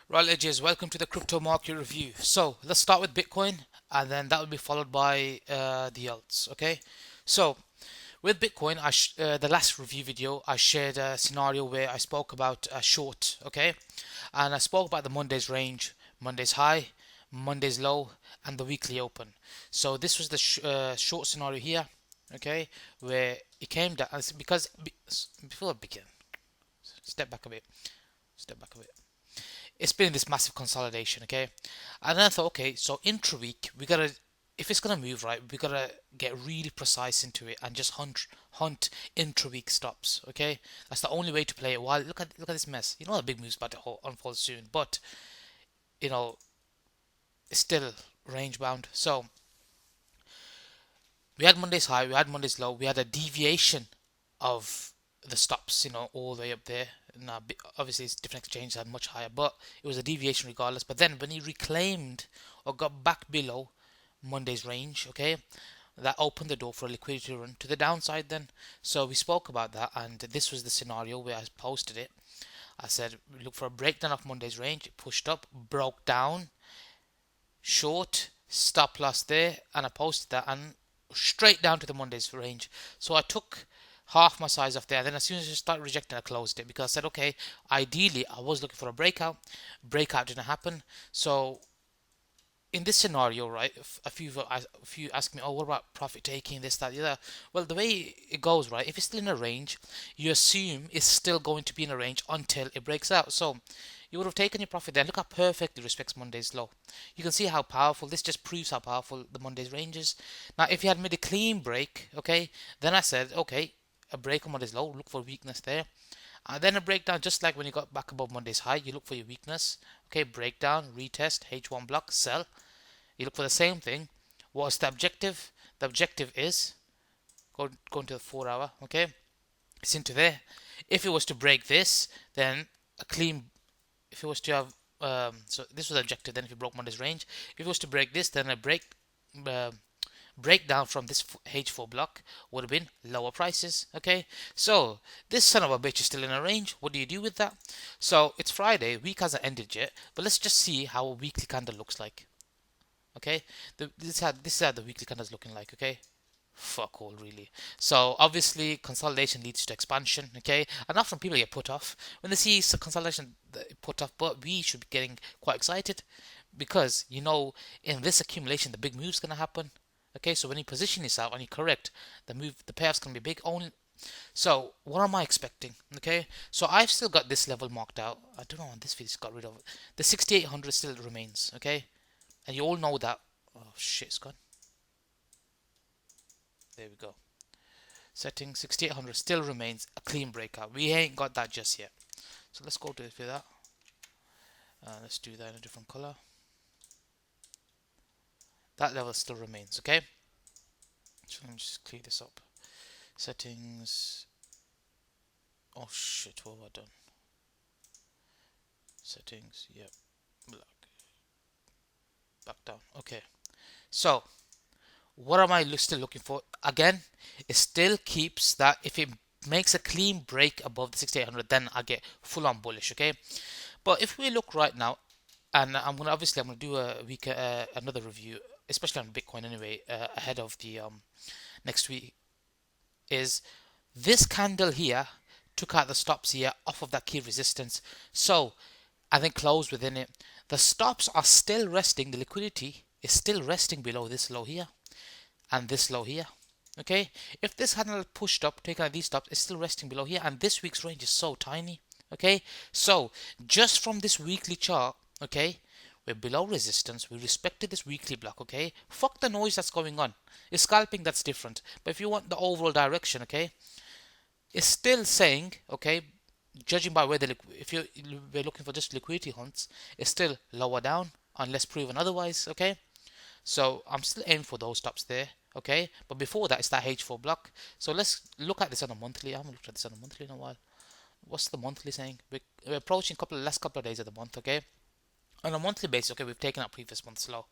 Right, edges, welcome to the crypto market review. So let's start with Bitcoin, and then that will be followed by the alts. Okay, so with Bitcoin, the last review video I shared a scenario where I spoke about a short. Okay, and I spoke about the Monday's range, Monday's high, Monday's low, and the weekly open. So this was the short scenario here. Okay, where it came down because before I begin, step back a bit, step back a bit. It's been this massive consolidation, okay? And then I thought, okay, so intra-week, we gotta, if it's gonna move right, we gotta get really precise into it and just hunt intra-week stops, okay? That's the only way to play it. While look at this mess. You know the big move's about to unfold soon, but you know it's still range bound. So we had Monday's high, we had Monday's low, we had a deviation of the stops, all the way up there. Now, obviously, it's different exchanges had much higher, but it was a deviation regardless. But then, when he reclaimed or got back below Monday's range, okay, that opened the door for a liquidity run to the downside. Then, so we spoke about that, and this was the scenario where I posted it. I said, look for a breakdown of Monday's range. It pushed up, broke down, short, stop loss there, and I posted that and straight down to the Monday's range. So I took half my size off there. Then as soon as it started rejecting, I closed it because I said, okay, ideally I was looking for a breakout. Breakout didn't happen. So in this scenario, right, a few ask me, oh, what about profit taking, this, that, the other? Well, the way it goes, right, if it's still in a range, you assume it's still going to be in a range until it breaks out. So you would have taken your profit there. Look how perfectly it respects Monday's low. You can see how powerful, this just proves how powerful the Monday's range is. Now, if you had made a clean break, okay, then I said, okay, a break on Monday's low, look for weakness there. Then a breakdown, just like when you got back above Monday's high, you look for your weakness. Okay, breakdown, retest, H1 block, sell. You look for the same thing. What's the objective? The objective is going to the 4 hour. Okay, it's into there. If it was to break this, then a clean. If it was to have so this was the objective. Then if you broke Monday's range, if it was to break this, then a uh, breakdown from this H4 block would have been lower prices. Okay, so this son of a bitch is still in a range. What do you do with that? So it's Friday, week hasn't ended yet, but let's just see how a weekly candle looks like. Okay, this is how the weekly candle is looking like. Okay, fuck all really. So obviously consolidation leads to expansion. Okay, and often people get put off when they see consolidation put off, but we should be getting quite excited because in this accumulation the big move's gonna happen. Okay, so when you position yourself and you correct, the payoff's gonna be big. Only so what am I expecting? Okay, so I've still got this level marked out. I don't know when this video's got rid of it. The 6800 still remains. Okay, and you all know that. Oh shit, it's gone. There we go. Setting 6800 still remains a clean breakout. We ain't got that just yet. So let's go to that. Let's do that in a different color. That level still remains, okay? So let me just clear this up. Settings. Oh shit, what have I done? Settings, yep. Black. Back down. Okay. So what am I still looking for? Again, it still keeps that. If it makes a clean break above the 6800, then I get full on bullish. Okay, but if we look right now, and I'm gonna do another review, especially on Bitcoin anyway, ahead of the next week. Is this candle here took out the stops here off of that key resistance, so and then closed within it. The stops are still resting. The liquidity is still resting below this low here and this low here. Okay, if this hadn't pushed up, taken out these stops, it's still resting below here, and this week's range is so tiny. Okay, so just from this weekly chart, okay, we're below resistance. We respected this weekly block. Okay, fuck the noise that's going on. It's scalping, that's different. But if you want the overall direction, okay, it's still saying, okay, judging by where if we're looking for just liquidity hunts, it's still lower down unless proven otherwise. Okay, so I'm still aiming for those stops there. Okay, but before that, it's that H4 block. So let's look at this on a monthly. I haven't looked at this on a monthly in a while. What's the monthly saying? We're approaching last couple of days of the month. Okay, on a monthly basis, okay, we've taken out previous month's low.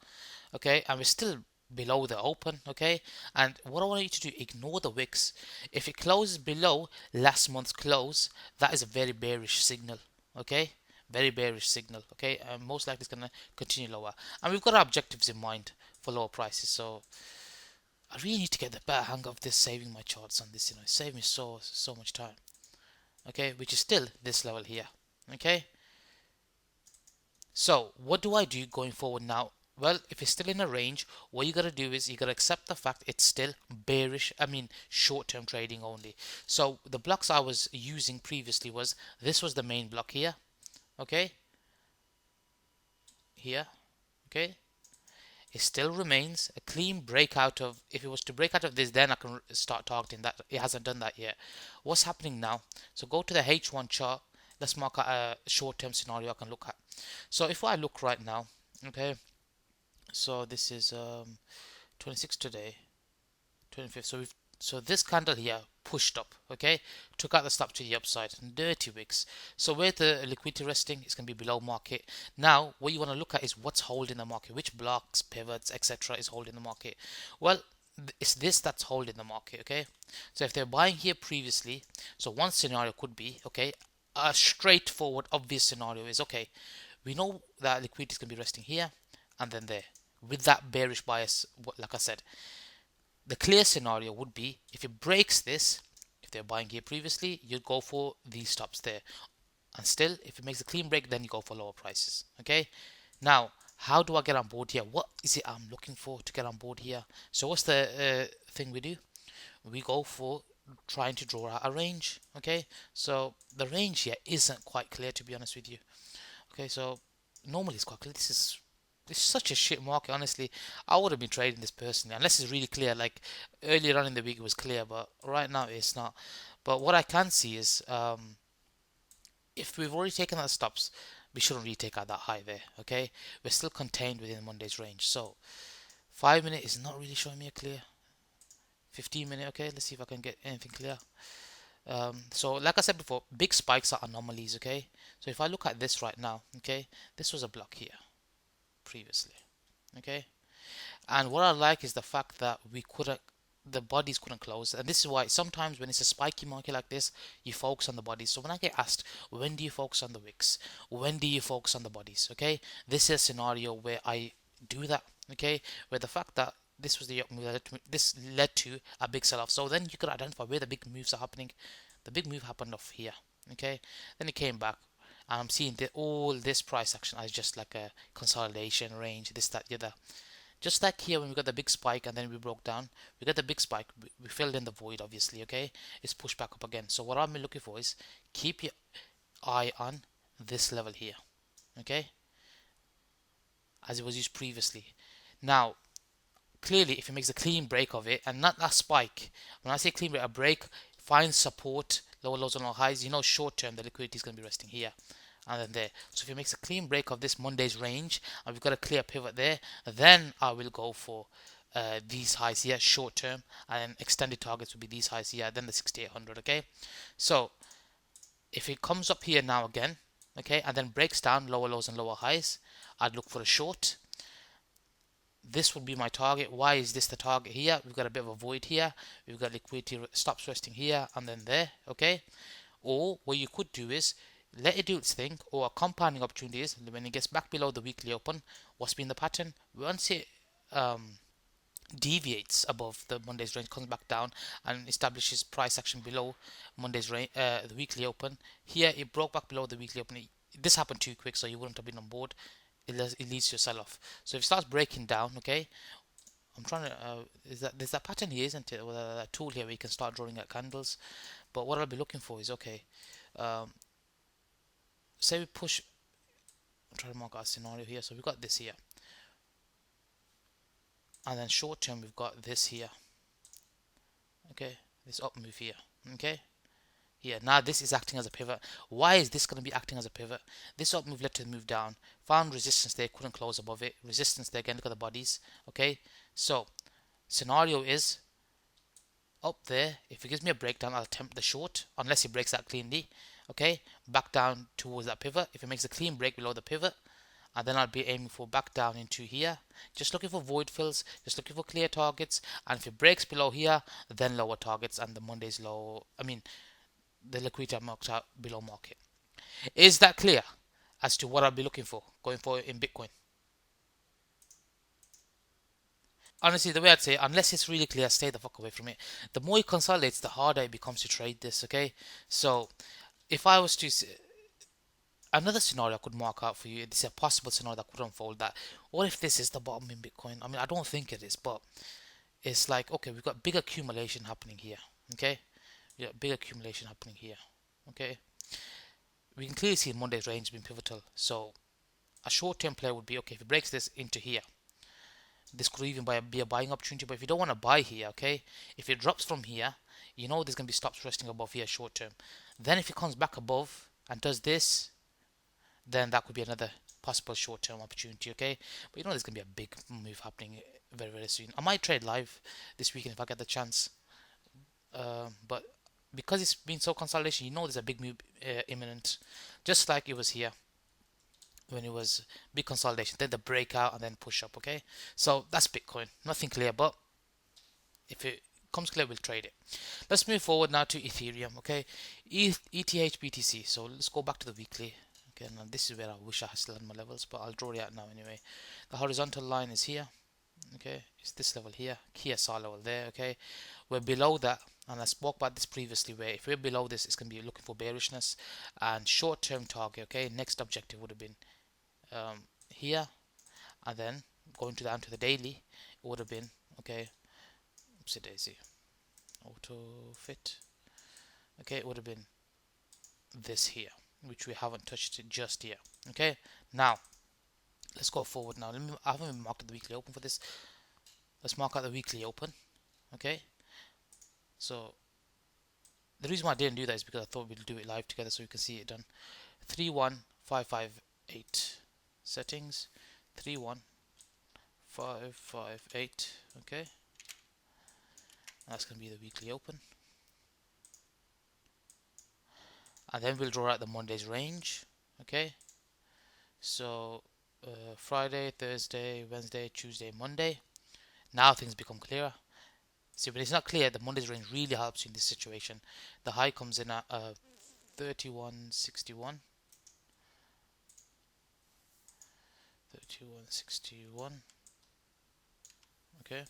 Okay, and we're still below the open. Okay, and what I want you to do, ignore the wicks. If it closes below last month's close, that is a very bearish signal. Okay, very bearish signal. Okay, and most likely it's going to continue lower, and we've got our objectives in mind for lower prices. So I really need to get the better hang of this, saving my charts on this. It's saving me so much time. Okay, which is still this level here. Okay, so what do I do going forward now? Well, if it's still in a range, what you gotta do is you gotta accept the fact it's still bearish. I mean, short-term trading only. So the blocks I was using previously was, this was the main block here. Okay, here. Okay, it still remains a clean breakout of, if it was to break out of this, then I can start targeting that. It hasn't done that yet. What's happening now? So go to the H1 chart. Let's mark out a short-term scenario I can look at. So if I look right now, okay, so this is 26 today, 25th. So this candle here pushed up, okay, took out the stop to the upside, dirty wicks. So where the liquidity resting, it's going to be below market. Now what you want to look at is what's holding the market, which blocks, pivots, etc. is holding the market. Well, it's this that's holding the market. Okay, so if they're buying here previously, so one scenario could be, okay, a straightforward obvious scenario is, okay, we know that liquidity is going to be resting here and then there with that bearish bias. Like I said, the clear scenario would be if it breaks this, if they're buying here previously, you'd go for these stops there. And still, if it makes a clean break, then you go for lower prices. Okay, now how do I get on board here? What is it I'm looking for to get on board here? So what's the thing we do? We go for trying to draw out a range. Okay, so the range here isn't quite clear, to be honest with you. Okay, so normally it's quite clear. This is such a shit market, honestly. I would have been trading this personally, unless it's really clear. Like earlier on in the week it was clear, but right now it's not. But what I can see is, if we've already taken out stops, we shouldn't really take out that high there. Okay, we're still contained within Monday's range. So 5 minute is not really showing me a clear. 15 minute, okay, let's see if I can get anything clear. So like I said before, big spikes are anomalies. Okay, so if I look at this right now, okay, this was a block here previously. Okay, and what I like is the fact that the bodies couldn't close, and this is why sometimes when it's a spiky market like this, you focus on the bodies. So when I get asked, when do you focus on the wicks, when do you focus on the bodies, okay, this is a scenario where I do that. Okay, where the fact that this was the move that this led to a big sell-off, so then you could identify where the big moves are happening. The big move happened off here. Okay, then it came back, and I'm seeing that all this price action as just like a consolidation range, this, that, the other. Just like here when we got the big spike and then we broke down, we got the big spike, we filled in the void, obviously. Okay, it's pushed back up again. So what I'm looking for is keep your eye on this level here. Okay, as it was used previously. Now clearly if it makes a clean break of it and not that spike, when I say clean break, a break finds support, lower lows and lower highs, short term the liquidity is going to be resting here and then there. So if it makes a clean break of this Monday's range and we've got a clear pivot there, then I will go for these highs here short term, and extended targets will be these highs here, then the 6800. Okay, so if it comes up here now again, okay, and then breaks down lower lows and lower highs, I'd look for a short. This would be my target. Why is this the target here? We've got a bit of a void here, we've got liquidity stops resting here and then there. Okay, or what you could do is let it do its thing, or a compounding opportunity is when it gets back below the weekly open, what's been the pattern? Once it deviates above the Monday's range, comes back down and establishes price action below Monday's range, the weekly open. Here it broke back below the weekly open. This happened too quick, so you wouldn't have been on board. It leads to a sell-off. So if it starts breaking down, okay, I'm trying to there's that pattern here, isn't it? With a tool here where you can start drawing out candles. But what I'll be looking for is, okay, say we push. I'm trying to mark out a scenario here. So we've got this here, and then short term we've got this here. Okay, this up move here. Okay, here now this is acting as a pivot. Why is this going to be acting as a pivot? This up move led to the move down, found resistance there, couldn't close above it, resistance there again, look at the bodies. Okay, so scenario is up there. If it gives me a breakdown, I'll attempt the short unless it breaks out cleanly. Okay, back down towards that pivot. If it makes a clean break below the pivot, and then I'll be aiming for back down into here, just looking for void fills, just looking for clear targets. And if it breaks below here, then lower targets, and the Monday's low, the liquidity are marked out below market. Is that clear? as to what I'll be looking for going forward in Bitcoin. Honestly, the way I'd say, unless it's really clear, stay the fuck away from it. The more it consolidates, the harder it becomes to trade this. Okay, so if I was to another scenario I could mark out for you, this is a possible scenario that could unfold. That what if this is the bottom in Bitcoin? I mean, I don't think it is, but it's like, okay, we've got big accumulation happening here. Okay, we got big accumulation happening here. Okay, we can clearly see Monday's range being pivotal. So a short-term play would be, okay, if it breaks this into here, this could even be a buying opportunity. But if you don't want to buy here, okay, if it drops from here, you know there's going to be stops resting above here short term. Then if it comes back above and does this, then that could be another possible short term opportunity, okay. But you know there's going to be a big move happening very, very soon. I might trade live this weekend if I get the chance, but because it's been so consolidation, you know there's a big move imminent, just like it was here when it was big consolidation, then the breakout and then push up. Okay, so that's Bitcoin. Nothing clear, but if it comes clear, we'll trade it. Let's move forward now to Ethereum. Okay, ETH BTC. So let's go back to the weekly. Okay, now this is where I wish I still had my levels, but I'll draw it out now anyway. The horizontal line is here. Okay, it's this level here, key SR level there. Okay, we're below that, and I spoke about this previously, where if we're below this, it's going to be looking for bearishness and short-term target. Okay, next objective would have been here, and then going to down to the daily, it would have been, okay, oopsie daisy, auto fit. Okay, it would have been this here, which we haven't touched it just yet. Okay, now let's go forward. Now I haven't even marked the weekly open for this. Let's mark out the weekly open. Okay, so the reason why I didn't do that is because I thought we'd do it live together so you can see it done. 31558 settings, 31558. Okay, that's going to be the weekly open, and then we'll draw out the Monday's range. Okay, so Friday, Thursday, Wednesday, Tuesday, Monday. Now things become clearer. See, when it's not clear, the Monday's range really helps you in this situation. The high comes in at 3161. 3161. Okay,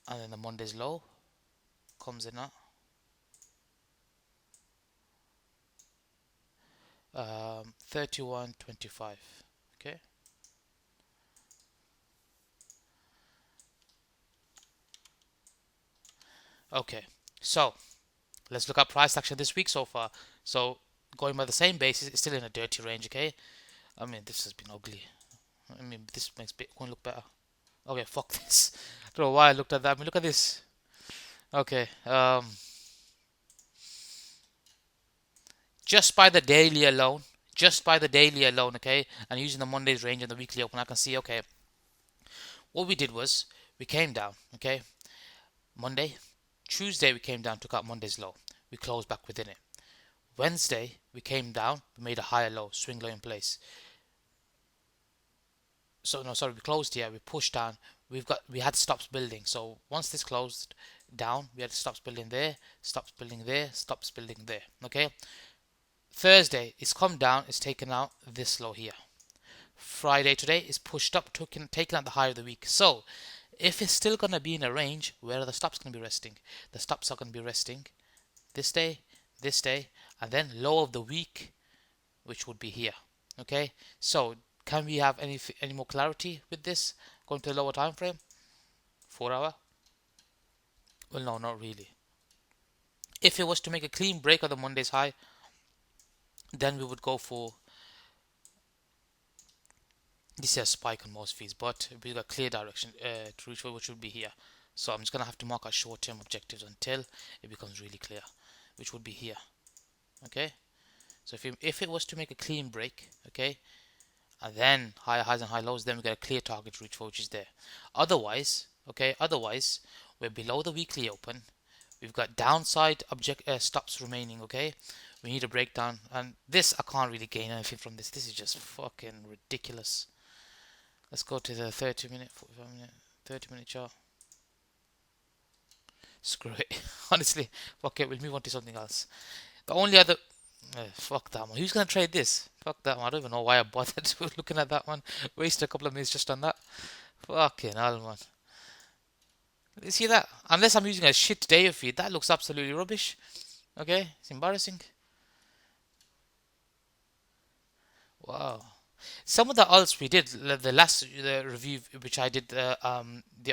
and then the Monday's low comes in at 3125. Okay, okay, so let's look at price action this week so far. So going by the same basis, it's still in a dirty range. Okay, I mean this has been ugly. I mean this makes Bitcoin look better. Okay, fuck this. I don't know why I looked at that. I mean look at this. Okay, just by the daily alone, okay, and using the Monday's range and the weekly open, I can see, okay, what we did was we came down, okay, Monday, Tuesday we came down, took out Monday's low, we closed back within it. Wednesday we came down, we made a higher low, swing low in place. So no, sorry, we closed here, we pushed down, we had stops building. So once this closed down, we had stops building there, stops building there, stops building there. Okay. Thursday it's come down, it's taken out this low here. Friday today is pushed up, taking out the high of the week. So if it's still going to be in a range, where are the stops going to be resting? The stops are going to be resting this day, and then low of the week, which would be here. Okay, so can we have any more clarity with this going to the lower time frame? 4 hour? Well, no, not really. If it was to make a clean break of the Monday's high, then we would go for this is a spike on most fees, but we've got clear direction to reach for, which would be here. So I'm just gonna have to mark our short-term objectives until it becomes really clear, which would be here. Okay, so if it was to make a clean break, okay, and then higher highs and high lows, then we got a clear target to reach for, which is there. Otherwise, okay, we're below the weekly open. We've got downside stops remaining. Okay, we need a breakdown, and this I can't really gain anything from this. This is just fucking ridiculous. Let's go to the 30-minute, 45-minute, 30-minute chart. Screw it. Honestly, fuck it. We'll move on to something else. The only other Fuck that one. Who's gonna trade this? Fuck that one. I don't even know why I bothered looking at that one. Wasted a couple of minutes just on that. Fucking hell, man. You see that? Unless I'm using a shit data feed, that looks absolutely rubbish. Okay, it's embarrassing. Wow. Some of the alts we did, the last review which I did, the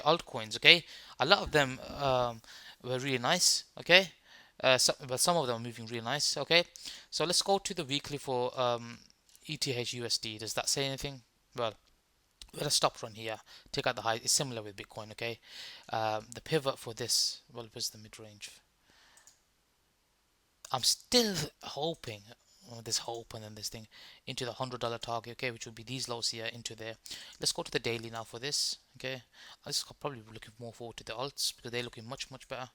altcoins, okay, a lot of them were really nice, okay, but some of them are moving really nice, okay. So let's go to the weekly for ETH USD. Does that say anything? Well, we had a stop run here, take out the high. It's similar with Bitcoin, okay. The pivot for this, well, it was the mid range. I'm still hoping, this hope and then this thing, into the $100 target, okay, which would be these lows here into there. Let's go to the daily now for this, okay. I just probably looking more forward to the alts because they're looking much better.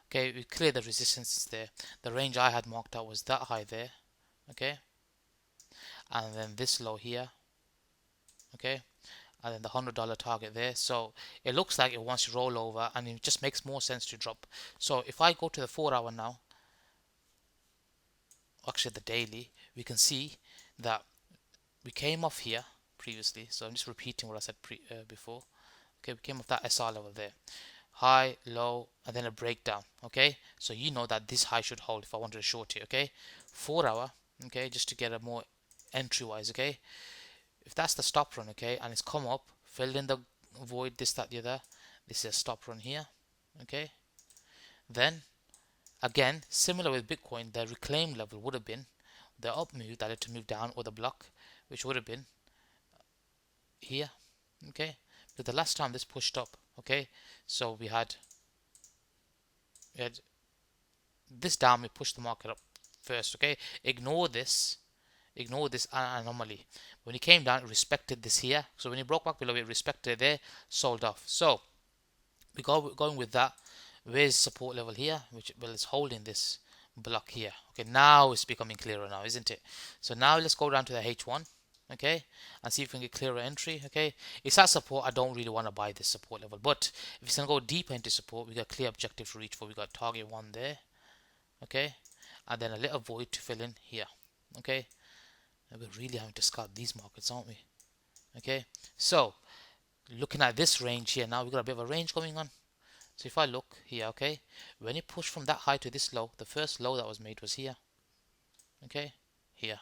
Okay, we clear the resistance there. The range I had marked out was that high there, okay, and then this low here, okay, and then the $100 target there. So it looks like it wants to roll over, and it just makes more sense to drop. So if I go to the 4 hour now, actually the daily, we can see that we came off here previously. So I'm just repeating what I said before. Okay, we came off that SR level there, high, low, and then a breakdown. Okay, so you know that this high should hold if I wanted to short it. Okay, 4 hour, okay, just to get a more entry wise. Okay, if that's the stop run, okay, and it's come up, filled in the void, this, that, the other, this is a stop run here. Okay, then again, similar with Bitcoin, the reclaim level would have been the up move that had to move down, or the block, which would have been here. Okay, but the last time this pushed up, okay, so we had this down, we pushed the market up first. Okay, ignore this anomaly. When it came down, it respected this here. So when it broke back below, it respected it there, sold off. So we going with that. Where's support level here, which, well, it's holding this block here. Okay, now it's becoming clearer now, isn't it? So now let's go down to the H1, okay, and see if we can get clearer entry. Okay, it's at support. I don't really want to buy this support level, but if it's gonna go deeper into support, we got clear objective to reach for. We got target 1 there, okay, and then a little void to fill in here. Okay, and we're really having to scalp these markets, aren't we? Okay, so looking at this range here now, we got a bit of a range going on. So if I look here, okay, when it pushed from that high to this low, the first low that was made was here, okay, here.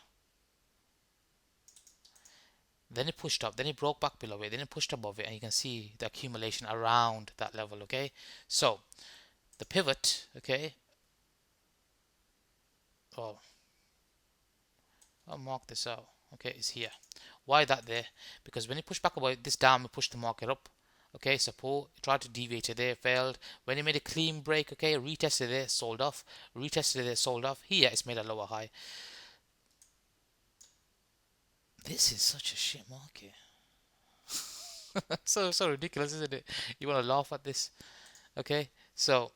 Then it pushed up, then it broke back below it, then it pushed above it, and you can see the accumulation around that level, okay. So the pivot, okay, oh, I'll mark this out, okay, is here. Why that there? Because when it pushed back above this down, it pushed the market up. Okay, support, tried to deviate it there, failed. When it made a clean break, okay, retested it, sold off. Retested it, sold off. Here, it's made a lower high. This is such a shit market. So ridiculous, isn't it? You want to laugh at this, okay? So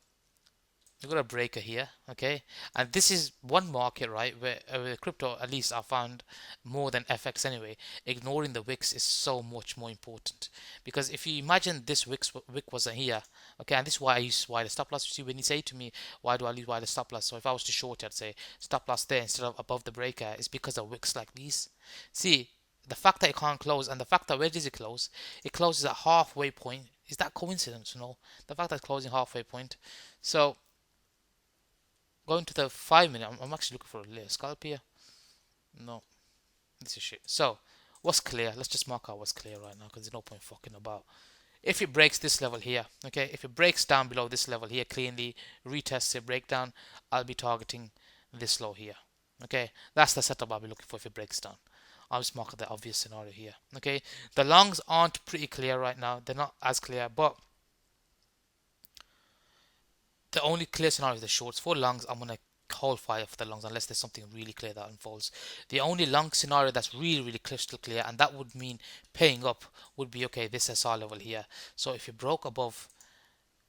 we've got a breaker here, okay, and this is one market, right, where with crypto, at least I found, more than FX anyway, ignoring the wicks is so much more important. Because if you imagine this wick wasn't here, okay, and this is why I use why the stop loss. You see, when you say to me, why do I use why the stop loss, so if I was to short it, I'd say stop loss there instead of above the breaker, is because of wicks like these. See, the fact that it can't close, and the fact that, where does it close? It closes at halfway point. Is that coincidence? No, the fact that it's closing halfway point. So going to the 5 minute, I'm actually looking for a little scalp here. No, this is shit. So, what's clear? Let's just mark out what's clear right now because there's no point fucking about. If it breaks this level here, okay, if it breaks down below this level here cleanly, retests it, breakdown, I'll be targeting this low here. Okay, that's the setup I'll be looking for if it breaks down. I'll just mark the obvious scenario here. Okay, the longs aren't pretty clear right now. They're not as clear, but the only clear scenario is the shorts. For longs, I'm gonna hold fire for the longs unless there's something really clear that unfolds. The only long scenario that's really crystal clear, and that would mean paying up, would be, okay, this SR level here. So if you broke above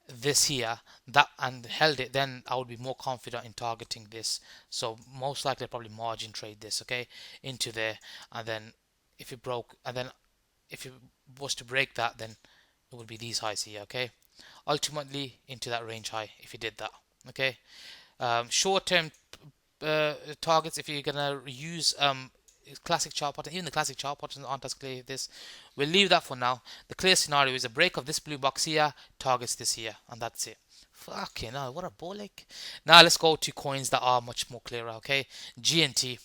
this here, that, and held it, then I would be more confident in targeting this. So most likely probably margin trade this, okay, into there, and then if it broke, and then if it was to break that, then it would be these highs here, okay, ultimately into that range high if you did that, okay. Short term targets, if you're gonna use classic chart pattern, even the classic chart patterns aren't as clear as this. We'll leave that for now. The clear scenario is a break of this blue box here, targets this here, and that's it. Fucking hell, what a bollock. Now let's go to coins that are much more clearer, okay? GNT.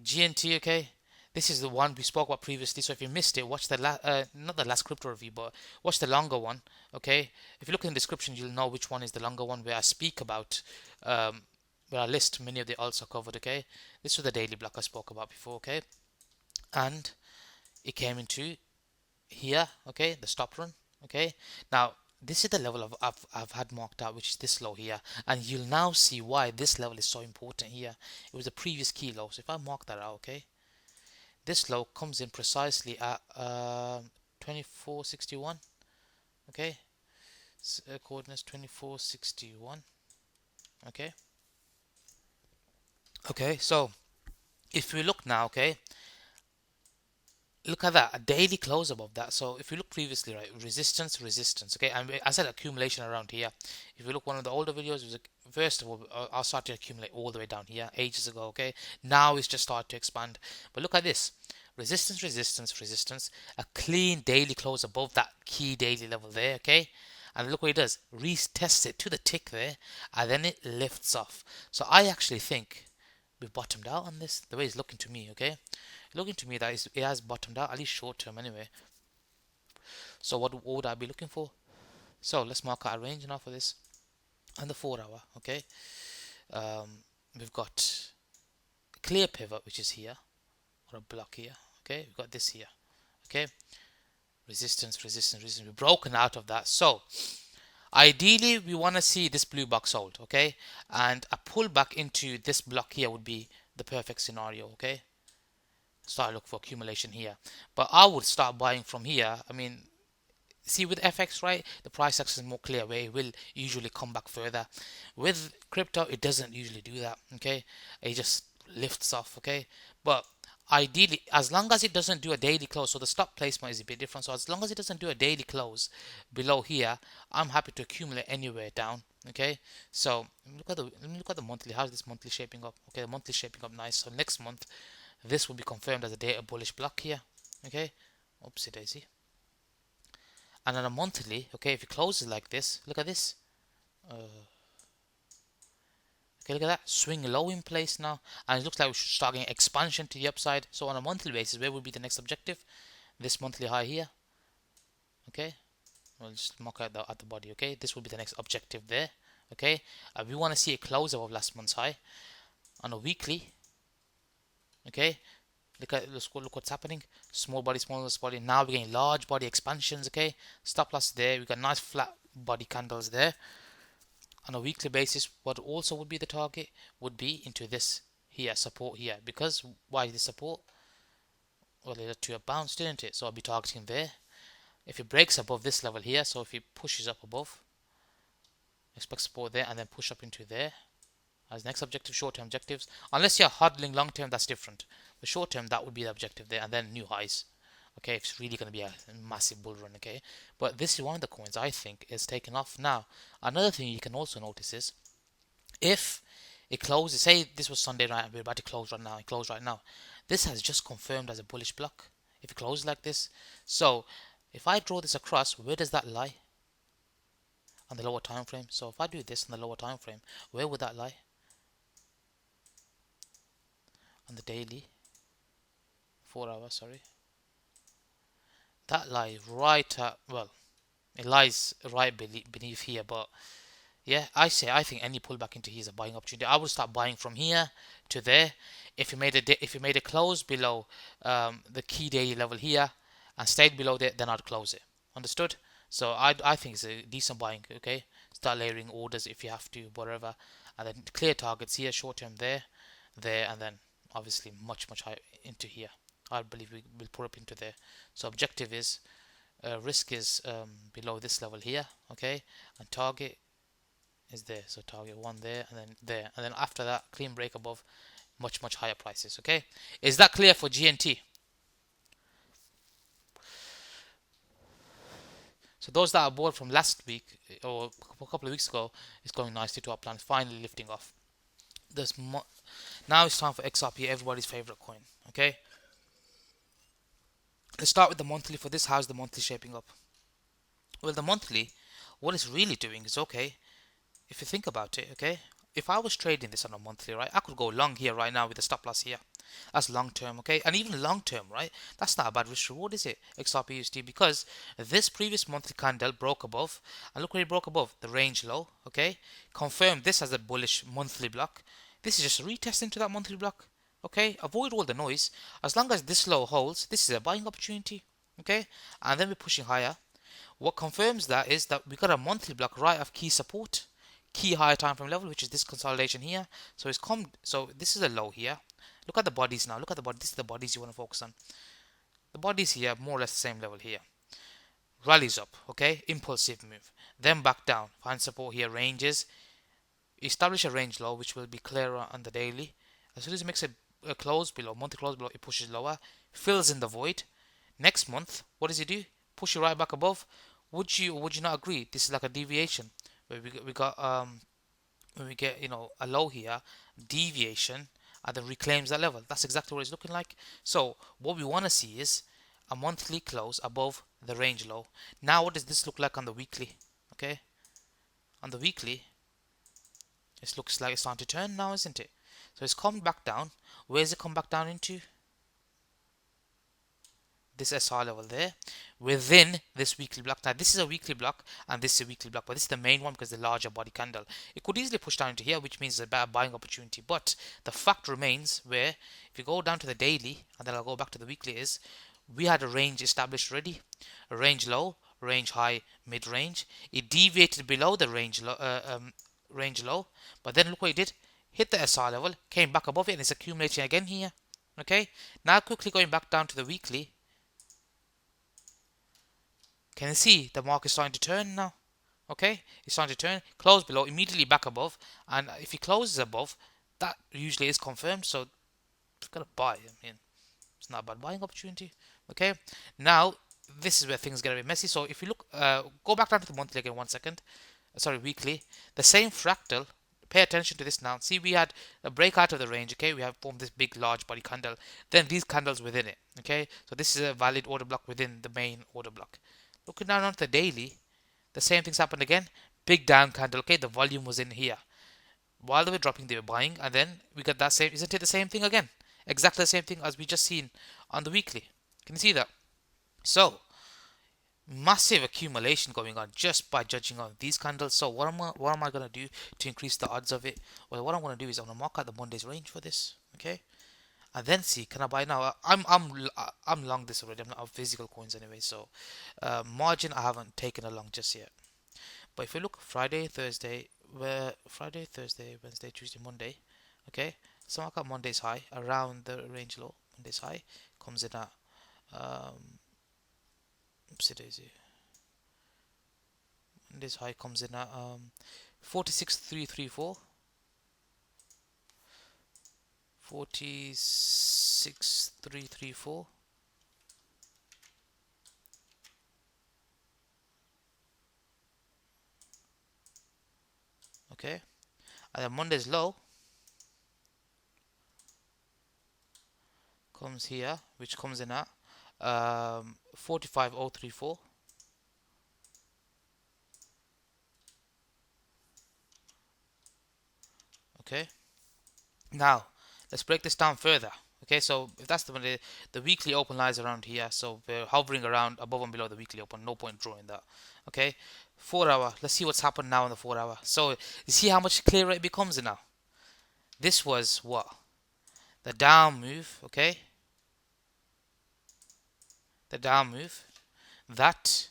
GNT, okay? This is the one we spoke about previously, so if you missed it, watch the not the last crypto review, but watch the longer one, okay? If you look in the description, you'll know which one is the longer one where I speak about, where I list many of the alts are covered, okay? This was the daily block I spoke about before, okay? And it came into here, okay, the stop run, okay? Now, this is the level I've had marked out, which is this low here, and you'll now see why this level is so important here. It was a previous key low, so if I mark that out, okay, this low comes in precisely at 2461, okay, coordinates 2461, okay. Okay, so if we look now, okay, look at that, a daily close above that. So if you look previously, right, resistance, resistance, okay, and I said accumulation around here. If you look one of the older videos, it was first of all, I'll start to accumulate all the way down here ages ago, okay. Now it's just started to expand. But look at this, resistance, resistance, resistance, a clean daily close above that key daily level there, okay. And look what it does, retests it to the tick there, and then it lifts off. So I actually think we've bottomed out on this, the way it's looking to me, okay. Looking to me that it has bottomed out, at least short term anyway. So what would I be looking for? So let's mark out a range now for this. On the 4 hour, okay. We've got clear pivot, which is here, or a block here, okay. We've got this here, okay. Resistance, resistance, resistance. We've broken out of that. So ideally we want to see this blue box hold, okay, and a pullback into this block here would be the perfect scenario, okay. Start look for accumulation here, but I would start buying from here. I mean, see, with FX, right, the price action is more clear where it will usually come back further. With crypto, it doesn't usually do that, okay. It just lifts off, okay. But ideally, as long as it doesn't do a daily close, so the stop placement is a bit different, so as long as it doesn't do a daily close below here, I'm happy to accumulate anywhere down, okay. So let me look at the monthly. How's this monthly shaping up? Okay, the monthly shaping up nice. So next month this will be confirmed as a data bullish block here, okay. Oopsie daisy. And on a monthly, okay, if it closes like this, look at this. Okay, look at that, swing low in place now, and it looks like we should start getting expansion to the upside. So on a monthly basis, where would be the next objective? This monthly high here, okay. We'll just mark out at the body, okay. This will be the next objective there, okay. We want to see a close above last month's high on a weekly, okay. Look what's happening. Small body, small body. Now we're getting large body expansions, okay. Stop loss there. We got nice flat body candles there. On a weekly basis, what also would be the target would be into this here, support here. Because why is this support? Well, it led to a bounce, didn't it? So I'll be targeting there. If it breaks above this level here, so if it pushes up above, expect support there and then push up into there. As next objective, short-term objectives. Unless you're hodling long-term, that's different. But short-term, that would be the objective there, and then new highs. Okay, it's really going to be a massive bull run, okay. But this is one of the coins I think is taking off now. Another thing you can also notice is if it closes, say this was Sunday, right, and we're about to close right now, it closed right now. This has just confirmed as a bullish block. If it closes like this, so if I draw this across, where does that lie? On the lower time frame. So if I do this on the lower time frame, where would that lie? On the daily 4 hours, sorry, that lies right at, well, it lies right beneath here. But yeah, I think any pullback into here is a buying opportunity. I would start buying from here to there. If you made a close below the key daily level here and stayed below there, then I'd close it. Understood? So I think it's a decent buying, okay. Start layering orders if you have to, whatever, and then clear targets here, short term there, and then obviously much higher into here. I believe we will put up into there. So objective is risk is below this level here, okay, and target is there. So target one there, and then after that clean break above, much higher prices, okay. Is that clear for GNT? So those that are bored from last week or a couple of weeks ago, is going nicely to our plan, finally lifting off. There's now it's time for XRP, everybody's favorite coin. Okay, let's start with the monthly for this. How's the monthly shaping up? Well, the monthly, what it's really doing is okay. If you think about it, okay, if I was trading this on a monthly, right, I could go long here right now with a stop loss here. That's long term, okay, and even long term, right? That's not a bad risk reward, is it? XRP USD, because this previous monthly candle broke above, and look where it broke above the range low, okay. Confirm this as a bullish monthly block. This is just a retest into that monthly block, okay. Avoid all the noise. As long as this low holds, this is a buying opportunity, okay. And then we're pushing higher. What confirms that is that we got a monthly block right of key support, key higher time frame level, which is this consolidation here. So it's come. So this is a low here. Look at the bodies now. Look at the body. This is the bodies you want to focus on. The bodies here, more or less the same level here. Rallies up, okay? Impulsive move. Then back down. Find support here. Ranges. Establish a range low, which will be clearer on the daily. As soon as it makes a close below, monthly close below, it pushes lower. Fills in the void. Next month, what does it do? Push you right back above. Would you or would you not agree? This is like a deviation where we got when we get a low here, deviation, and then reclaims that level. That's exactly what it's looking like. So what we want to see is a monthly close above the range low. Now what does this look like on the weekly? Okay, on the weekly, it looks like it's starting to turn now, isn't it? So it's come back down. Where's it come back down into? This SR level there within this weekly block. Now this is a weekly block and this is a weekly block, but this is the main one because the larger body candle. It could easily push down into here, which means a bad buying opportunity. But the fact remains where if you go down to the daily and then I'll go back to the weekly, is we had a range established already, a range low, range high, mid range. It deviated below the range low, but then look what it did. Hit the SR level, came back above it, and it's accumulating again here. Okay, now quickly going back down to the weekly. Can you see the market starting to turn now? Okay, it's starting to turn. Close below, immediately back above, and if he closes above, that usually is confirmed. So you've got to buy. I mean, it's not a bad buying opportunity. Okay, now this is where things get a bit messy. So if you look, go back down to the monthly again. 1 second. Sorry, weekly. The same fractal. Pay attention to this now. See, we had a breakout of the range. Okay, we have formed this big, large body candle. Then these candles within it. Okay, so this is a valid order block within the main order block. Looking down onto the daily, the same things happened again. Big down candle. Okay, the volume was in here. While they were dropping, they were buying, and then we got that same. Isn't it the same thing again? Exactly the same thing as we just seen on the weekly. Can you see that? So massive accumulation going on just by judging on these candles. So what am I gonna do to increase the odds of it? Well, what I'm gonna do is I'm gonna mark out the Monday's range for this. Okay, and then see, can I buy now? I'm long this already. I'm not physical coins anyway, so margin I haven't taken along just yet. But if you look Friday, Thursday, Wednesday, Tuesday, Monday, okay, so I got Monday's high around the range low. Monday's high comes in at oopsie daisy. Monday's high comes in at 46,334. 46,334. Okay, and then Monday's low comes here, which comes in at 45,034. Okay, now let's break this down further. Okay, so if that's the weekly open lies around here, so we're hovering around above and below the weekly open. No point drawing that. Okay, 4 hour. Let's see what's happened now in the 4 hour. So you see how much clearer it becomes now. This was what, the down move. Okay, the down move. That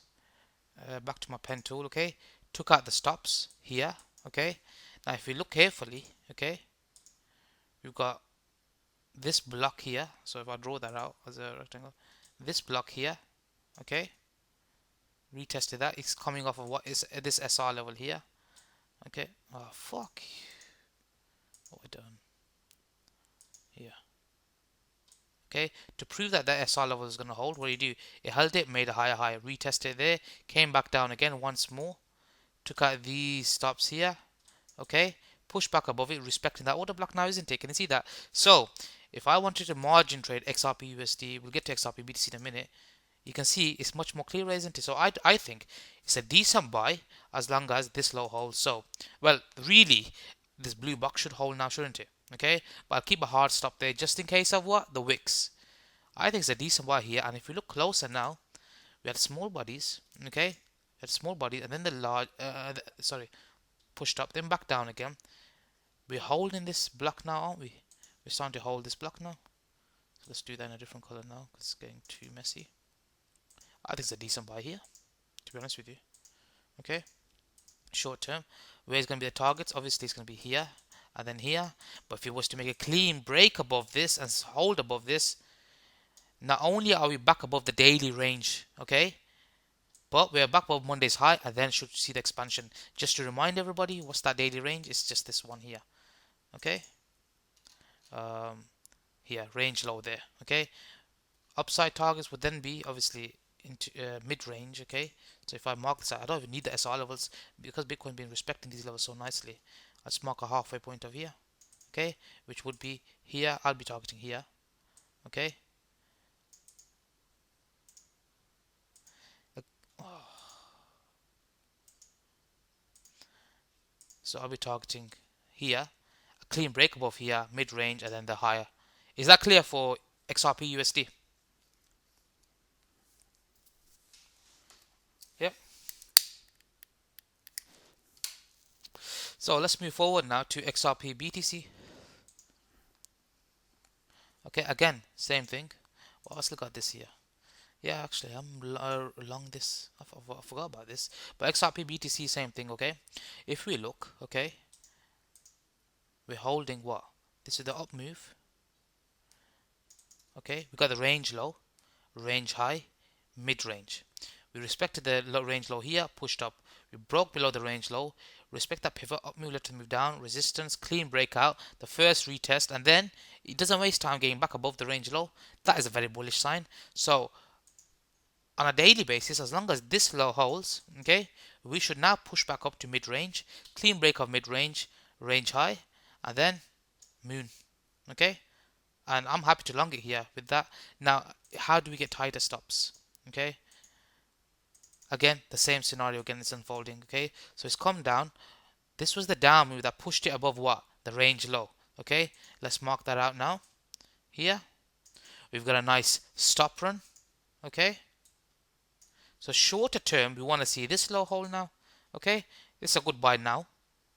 back to my pen tool. Okay, took out the stops here. Okay, now if you look carefully, okay, we've got this block here. So if I draw that out as a rectangle, this block here, okay, retested that. It's coming off of what is this SR level here. Okay, oh fuck, what we done here? Okay, to prove that that SR level is going to hold, what do you do? It held it, made a higher high, retested it there, came back down again once more, took out these stops here, okay, push back above it, respecting that order block now, isn't it? Can you see that? So if I wanted to margin trade XRP USD, we'll get to XRP BTC in a minute. You can see it's much more clear, isn't it? So I think it's a decent buy as long as this low holds. So, well, really, this blue box should hold now, shouldn't it? Okay, but I'll keep a hard stop there just in case of what? The wicks. I think it's a decent buy here, and if you look closer now, we had small bodies, okay? We had small bodies, and then the large, sorry, pushed up, then back down again. We're holding this block now, aren't we? We're starting to hold this block now. So let's do that in a different color now, because it's getting too messy. I think it's a decent buy here, to be honest with you. Okay, short term. Where's going to be the targets? Obviously, it's going to be here and then here. But if it was to make a clean break above this and hold above this, not only are we back above the daily range, okay, but we're back above Monday's high and then should see the expansion. Just to remind everybody, what's that daily range? It's just this one here, okay. Here, range low there, okay. Upside targets would then be obviously into mid-range, okay. So if I mark this out, I don't even need the SR levels because Bitcoin been respecting these levels so nicely. Let's mark a halfway point of here, okay, which would be here. I'll be targeting here, okay. So I'll be targeting here, a clean break above here, mid-range, and then the higher. Is that clear for XRP USD? Yep. So let's move forward now to XRP BTC. Okay, again, same thing. Well, let's look at this here. Yeah, actually, I'm along this. I forgot about this. But XRP BTC, same thing, okay? If we look, okay, we're holding what? This is the up move. Okay, we got the range low, range high, mid range. We respected the low range low here, pushed up. We broke below the range low. Respect that pivot, up move, let it move down, resistance, clean breakout, the first retest, and then it doesn't waste time getting back above the range low. That is a very bullish sign. So on a daily basis, as long as this low holds, okay, we should now push back up to mid range, clean break of mid range, range high, and then moon, okay. And I'm happy to long it here with that. Now, how do we get tighter stops? Okay, again, the same scenario again is unfolding. Okay, so it's come down. This was the down move that pushed it above what? The range low. Okay, let's mark that out now. Here, we've got a nice stop run. Okay, so shorter term, we want to see this low hold now. Okay, it's a good buy now,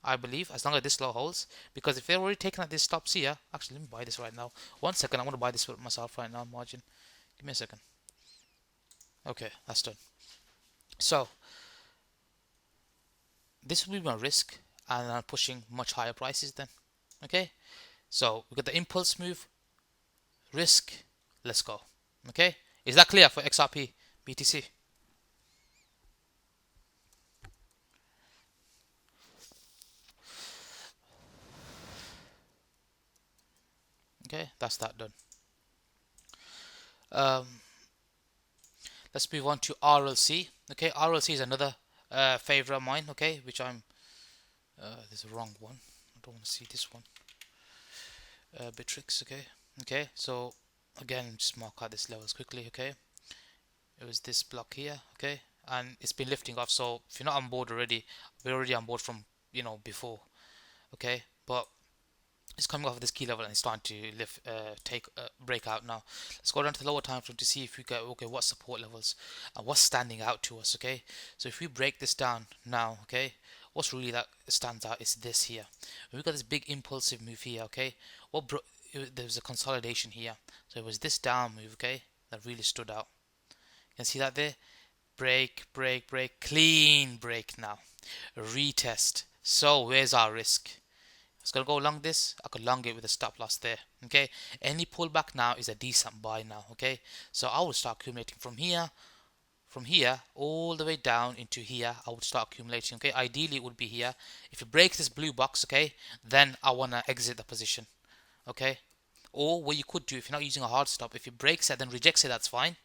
I believe, as long as this low holds. Because if they're already taking out these stops here, actually, let me buy this right now. 1 second, I want to buy this for myself right now, margin. Give me a second. Okay, that's done. So, this will be my risk, and I'm pushing much higher prices then. Okay, so we got the impulse move, risk, let's go. Okay, is that clear for XRP BTC? Okay, that's that done. Let's move on to RLC. Okay, RLC is another favorite of mine. Okay, which I'm. There's a wrong one. I don't want to see this one. Bitrix. Okay. Okay. So again, just mark out this levels quickly. Okay. It was this block here. Okay, and it's been lifting off. So if you're not on board already, we're already on board from before. Okay, but it's coming off of this key level and it's starting to lift, take break out now. Let's go down to the lower time frame to see if we get what support levels and what's standing out to us. Okay, so if we break this down now, okay, what's really that stands out is this here. We've got this big impulsive move here. Okay, there was a consolidation here, so it was this down move, okay, that really stood out. You can see that there. Break, break, break, clean break now. Retest. So where's our risk? It's gonna go along this. I could long it with a stop loss there. Okay, any pullback now is a decent buy now. Okay, so I will start accumulating from here all the way down into here. I would start accumulating. Okay, ideally it would be here. If it breaks this blue box, okay, then I wanna exit the position. Okay, or what you could do if you're not using a hard stop, if it breaks it then rejects it, that's fine.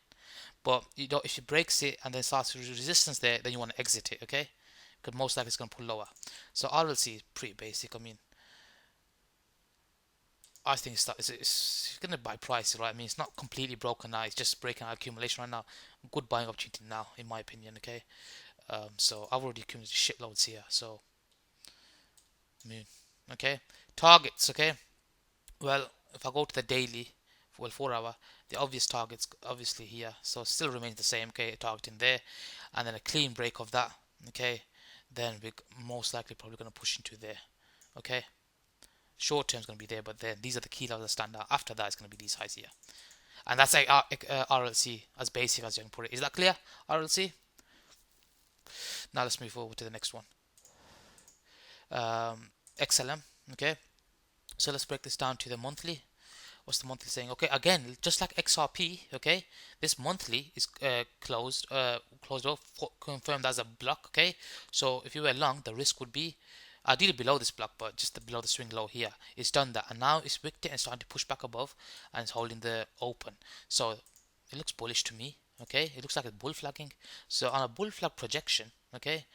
But if it breaks it and then starts resistance there, then you want to exit it. Okay, because most likely it's gonna pull lower. So RLC is pretty basic. I mean, I think it's gonna buy price, right? I mean, it's not completely broken now. It's just breaking out accumulation right now. Good buying opportunity now, in my opinion. Okay. So I've already accumulated shitloads here. So moon. Okay. Targets. Okay. Well, if I go to the daily, well, 4 hour, the obvious targets obviously here. So it still remains the same. Okay. Targeting there, and then a clean break of that. Okay. Then we're most likely probably gonna push into there. Okay. Short term is going to be there, but then these are the key levels that stand out. After that, it's going to be these highs here, and that's like RLC, as basic as you can put it. Is that clear? RLC. Now let's move forward to the next one. XLM. Okay, so let's break this down to the monthly. What's the monthly saying? Okay, again, just like XRP. Okay, this monthly is closed off, confirmed as a block. Okay, so if you were long, the risk would be ideally below this block, but just below the swing low here. It's done that, and now it's wicked and starting to push back above, and it's holding the open. So it looks bullish to me. Okay, it looks like it's bull flagging. So on a bull flag projection, okay,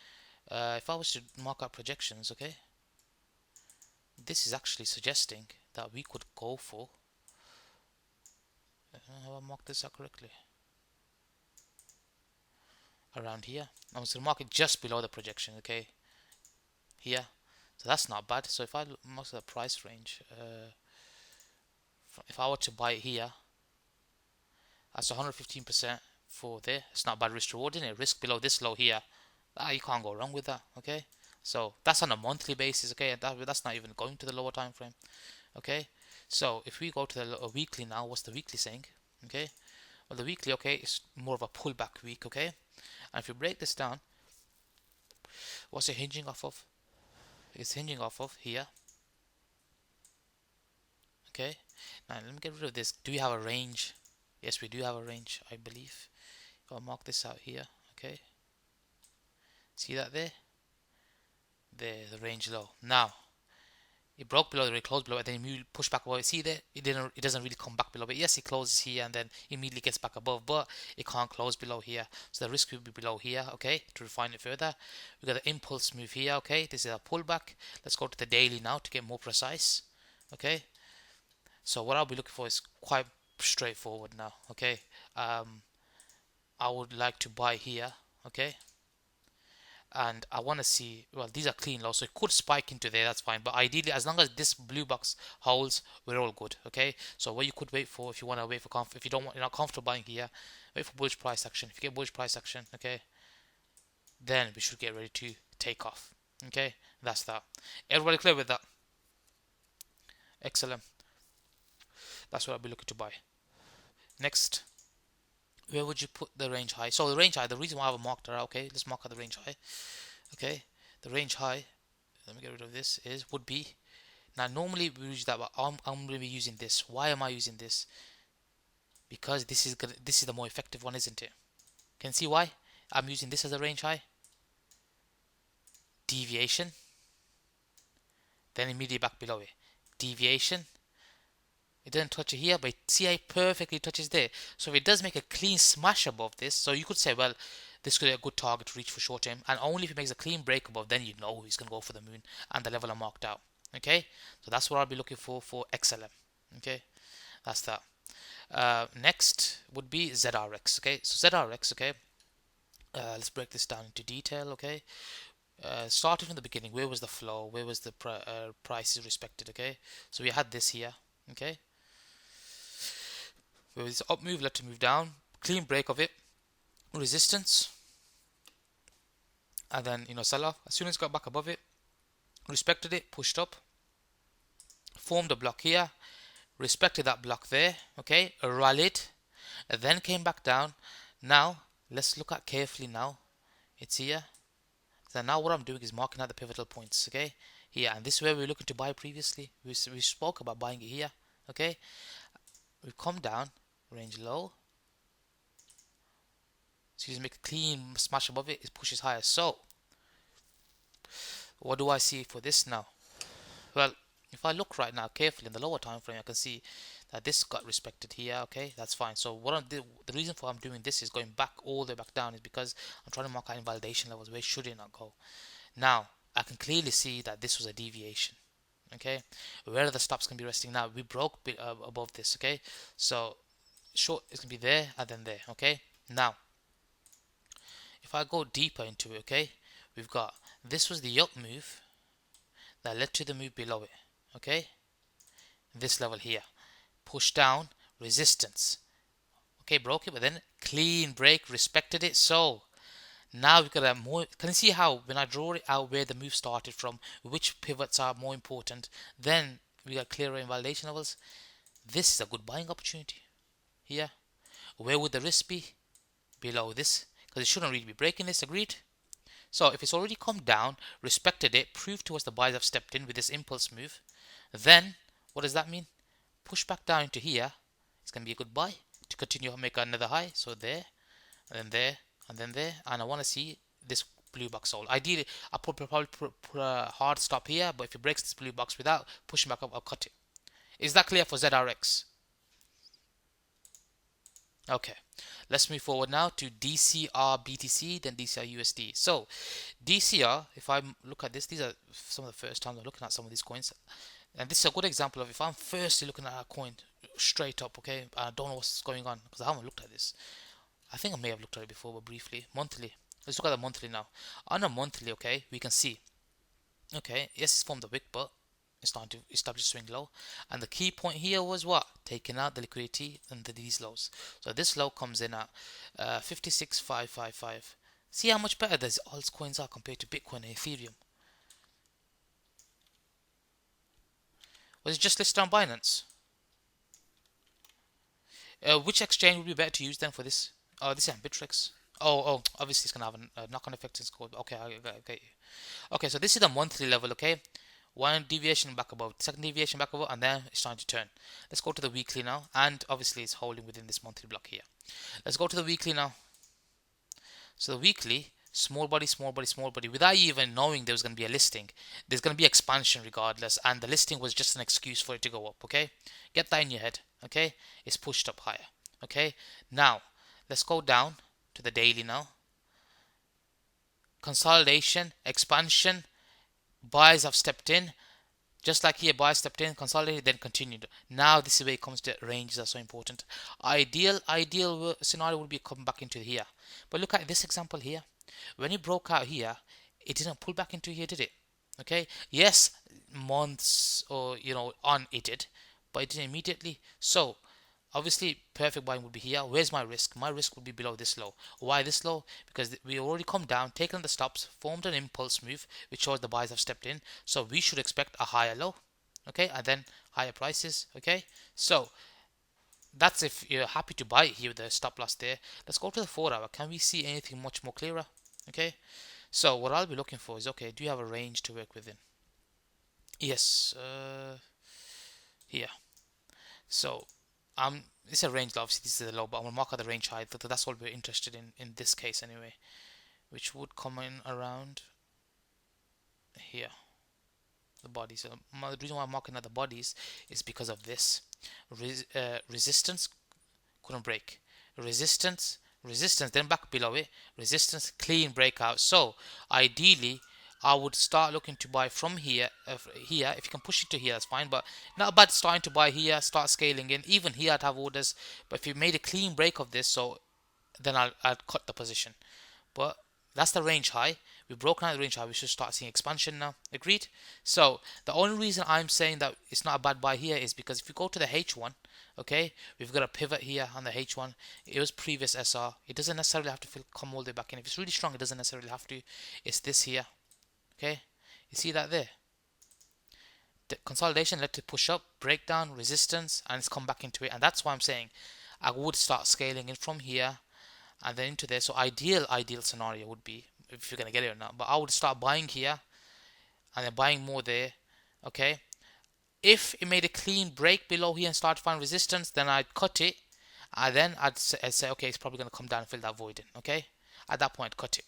if I was to mark out projections, okay, this is actually suggesting that we could go for. Have I marked this out correctly? Around here. I was going to mark it just below the projection, okay? Here. So that's not bad. So if I mark the price range, if I were to buy it here, that's 115% for there. It's not bad risk reward, isn't it? Risk below this low here. You can't go wrong with that, okay? So that's on a monthly basis, okay? That's not even going to the lower time frame, okay? So if we go to the weekly now, what's the weekly saying? Okay, well the weekly, okay, is more of a pullback week, okay? And if you break this down, what's it hinging off of? It's hinging off of here, okay? Now let me get rid of this. Do we have a range? Yes, we do have a range, I believe. I'll mark this out here, okay? See that there? There, the range low. Now it broke below, it closed below, and then immediately pushed back above. See there? It doesn't really come back below. But yes, it closes here and then immediately gets back above, but it can't close below here. So the risk will be below here, okay? To refine it further, we got the impulse move here, okay? This is a pullback. Let's go to the daily now to get more precise, okay? So what I'll be looking for is quite straightforward now, okay? I would like to buy here, okay? And I want to see, well, these are clean lows, so it could spike into there, that's fine, but ideally as long as this blue box holds, we're all good, okay? So what you could wait for, if you want to wait for if you don't want, you're not comfortable buying here, wait for bullish price action. If you get bullish price action, okay, then we should get ready to take off, okay? That's that. Everybody clear with that? Excellent. That's what I'll be looking to buy. Next, where would you put the range high? So the range high, the reason why I've marked it out, okay, let's mark out the range high. Okay, the range high, let me get rid of this, would be, now normally we use that, but I'm going to be using this. Why am I using this? Because this is the more effective one, isn't it? Can you see why I'm using this as a range high? Deviation, then immediately back below it. Deviation, it doesn't touch it here, but see how it perfectly touches there. So if it does make a clean smash above this, so you could say, well, this could be a good target to reach for short term, and only if it makes a clean break above, then you know he's going to go for the moon and the level are marked out. Okay, so that's what I'll be looking for XLM. Okay, that's that. Next would be ZRX. Okay, so ZRX. Okay, let's break this down into detail. Okay, starting from the beginning, where was the flow? Where was the prices respected? Okay, so we had this here. Okay, where was this up move led to move down, clean break of it, resistance, and then sell off. As soon as it got back above it, respected it, pushed up, formed a block here, respected that block there, okay, rallied, and then came back down. Now let's look at carefully now. It's here. So now what I'm doing is marking out the pivotal points, okay, here, and this is where we were looking to buy previously. We spoke about buying it here, okay. We've come down, range low. So you make a clean smash above it, it pushes higher. So what do I see for this now? Well, if I look right now carefully in the lower time frame, I can see that this got respected here. Okay, that's fine. So the reason for I'm doing this is going back all the way back down is because I'm trying to mark out invalidation levels. Where should it not go? Now I can clearly see that this was a deviation. Okay, where are the stops going to be resting now? We broke above this. Okay, so short is going to be there and then there. Okay, now if I go deeper into it, okay, we've got this was the up move that led to the move below it. Okay, this level here, push down, resistance. Okay, broke it, but then clean break, respected it. So now we've got a more. Can you see how when I draw it out where the move started from, which pivots are more important? Then we got clearer invalidation levels. This is a good buying opportunity here. Where would the risk be? Below this, because it shouldn't really be breaking this. Agreed. So if it's already come down, respected it, proved to us the buyers have stepped in with this impulse move, then what does that mean? Push back down into here. It's going to be a good buy to continue to make another high. So there, and then there, and then there. And I want to see this blue box sold. Ideally, I'll probably put a hard stop here, but if it breaks this blue box without pushing back up, I'll cut it. Is that clear for ZRX? Okay, let's move forward now to DCR BTC, then DCR USD. So, DCR, if I look at this, these are some of the first times I'm looking at some of these coins. And this is a good example of if I'm firstly looking at a coin straight up, okay, I don't know what's going on because I haven't looked at this. I think I may have looked at it before, but briefly. Monthly. Let's look at the monthly now. On a monthly, okay, we can see, okay, yes, it's formed a wick, but it's starting to establish a swing low. And the key point here was what? Taking out the liquidity under these lows. So this low comes in at 56,555. See how much better these altcoins are compared to Bitcoin and Ethereum. Was it just listed on Binance? Which exchange would be better to use then for this? Oh, this is Bittrex. Oh, obviously it's gonna have a knock-on effect in score. Okay, I get you. Okay, so this is the monthly level. Okay, one deviation back above, second deviation back above, and then it's starting to turn. Let's go to the weekly now, and obviously it's holding within this monthly block here. Let's go to the weekly now. So the weekly, small body, small body, small body, without even knowing there was going to be a listing. There's going to be expansion regardless, and the listing was just an excuse for it to go up. Okay, get that in your head. Okay, it's pushed up higher. Okay, now let's go down to the daily now. Consolidation, expansion, buyers have stepped in. Just like here, buyers stepped in, consolidated, then continued. Now this is where it comes to ranges are so important. Ideal scenario would be coming back into here. But look at this example here. When it broke out here, it didn't pull back into here, did it? Okay. Yes, months or on it did, but it didn't immediately. So obviously, perfect buying would be here. Where's my risk? My risk would be below this low. Why this low? Because we already come down, taken the stops, formed an impulse move, which shows the buyers have stepped in. So we should expect a higher low, okay, and then higher prices, okay. So that's if you're happy to buy it here with the stop loss there. Let's go to the 4 hour. Can we see anything much more clearer? Okay. So what I'll be looking for is, okay, do you have a range to work within? Yes. Here. So it's a range, obviously this is a low, but I'm going to mark out the range high. That's what we're interested in this case anyway, which would come in around here, the bodies. So the reason why I'm marking out the bodies is because of this. Resistance couldn't break. Resistance, then back below it. Resistance, clean breakout. So ideally, I would start looking to buy from here. Here, if you can push it to here, that's fine. But not bad starting to buy here, start scaling in. Even here, I'd have orders. But if you made a clean break of this, so then I'd cut the position. But that's the range high. We've broken out the range high. We should start seeing expansion now. Agreed? So the only reason I'm saying that it's not a bad buy here is because if you go to the H1, okay, we've got a pivot here on the H1. It was previous SR. It doesn't necessarily have to come all the way back in. If it's really strong, it doesn't necessarily have to. It's this here. Okay, you see that there? The consolidation led to push up, breakdown, resistance, and it's come back into it. And that's why I'm saying I would start scaling in from here and then into there. So ideal scenario would be, if you're going to get it or not, but I would start buying here and then buying more there. Okay, if it made a clean break below here and start to find resistance, then I'd cut it, and then I'd say okay, it's probably going to come down and fill that void in. Okay, at that point cut it.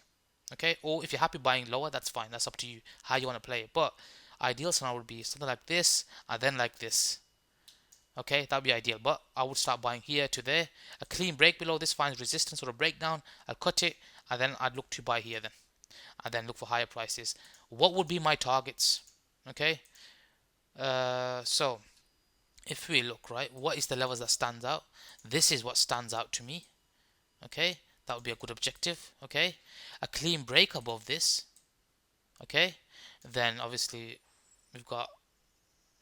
Okay, or if you're happy buying lower, that's fine, that's up to you how you want to play it. But ideal scenario would be something like this and then like this. Okay, that would be ideal, but I would start buying here to there. A clean break below this finds resistance or a breakdown, I'll cut it, and then I'd look to buy here then, and then look for higher prices. What would be my targets? Okay, So if we look, right, what is the levels that stands out? This is what stands out to me. Okay, that would be a good objective. Okay, a clean break above this. Okay, then obviously we've got,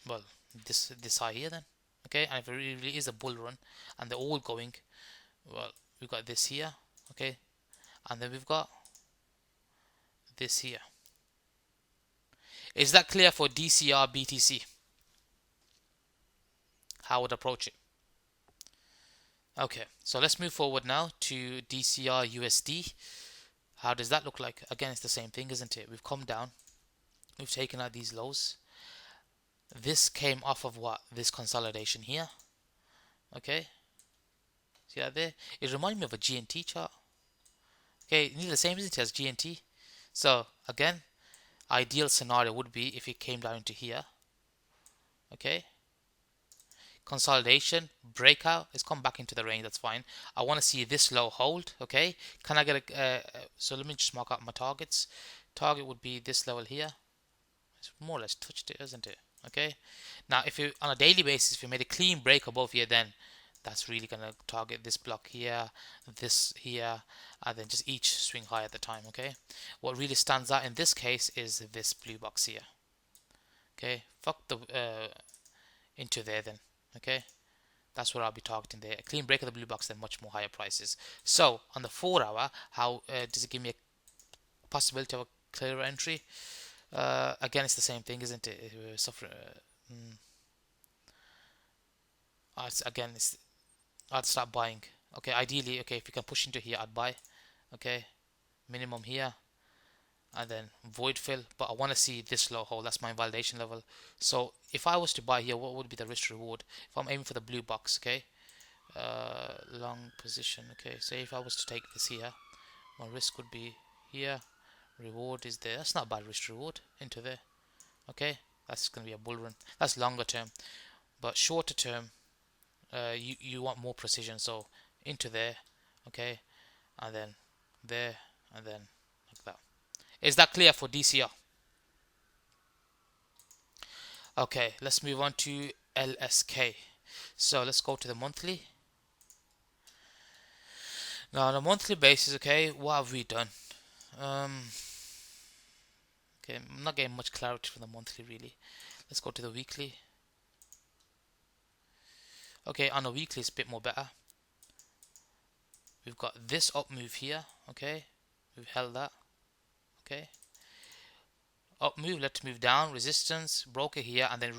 well, this high here then. Okay, and if it really is a bull run and they're all going, well, we've got this here. Okay, and then we've got this here. Is that clear for DCR BTC? How I would approach it? Okay, so let's move forward now to DCR USD. How does that look like? Again, it's the same thing, isn't it? We've come down, we've taken out these lows. This came off of what? This consolidation here. Okay, see that there? It reminds me of a GNT chart. Okay, nearly the same, isn't it, as GNT? So again, ideal scenario would be if it came down into here. Okay, consolidation, breakout, it's come back into the range, that's fine. I want to see this low hold. Okay, can I get a so let me just mark out my targets. Target would be this level here. It's more or less touched it, isn't it? Okay, now if you on a daily basis, if you made a clean break above here, then that's really gonna target this block here, this here, and then just each swing high at the time. Okay, what really stands out in this case is this blue box here. Okay, fuck the into there then. Okay, that's what I'll be targeting there. A clean break of the blue box, then much more higher prices. So on the 4 hour, how does it give me a possibility of a clearer entry? Again, it's the same thing, isn't it? Again, I'd start buying. Okay, ideally, okay, if you can push into here, I'd buy. Okay, minimum here, and then void fill. But I want to see this low hold. That's my validation level. So if I was to buy here, what would be the risk reward? If I'm aiming for the blue box, okay, long position. Okay, say if I was to take this here, my risk would be here. Reward is there. That's not bad risk reward into there. Okay, that's going to be a bull run. That's longer term, but shorter term, you want more precision. So into there, okay, and then there, and then like that. Is that clear for DCR? Okay, let's move on to LSK. So let's go to the monthly. Now on a monthly basis, okay, what have we done? Okay, I'm not getting much clarity from the monthly really. Let's go to the weekly. Okay, on a weekly it's a bit more better. We've got this up move here, okay, we've held that, okay, up move, let's move down, resistance, broke it here, and then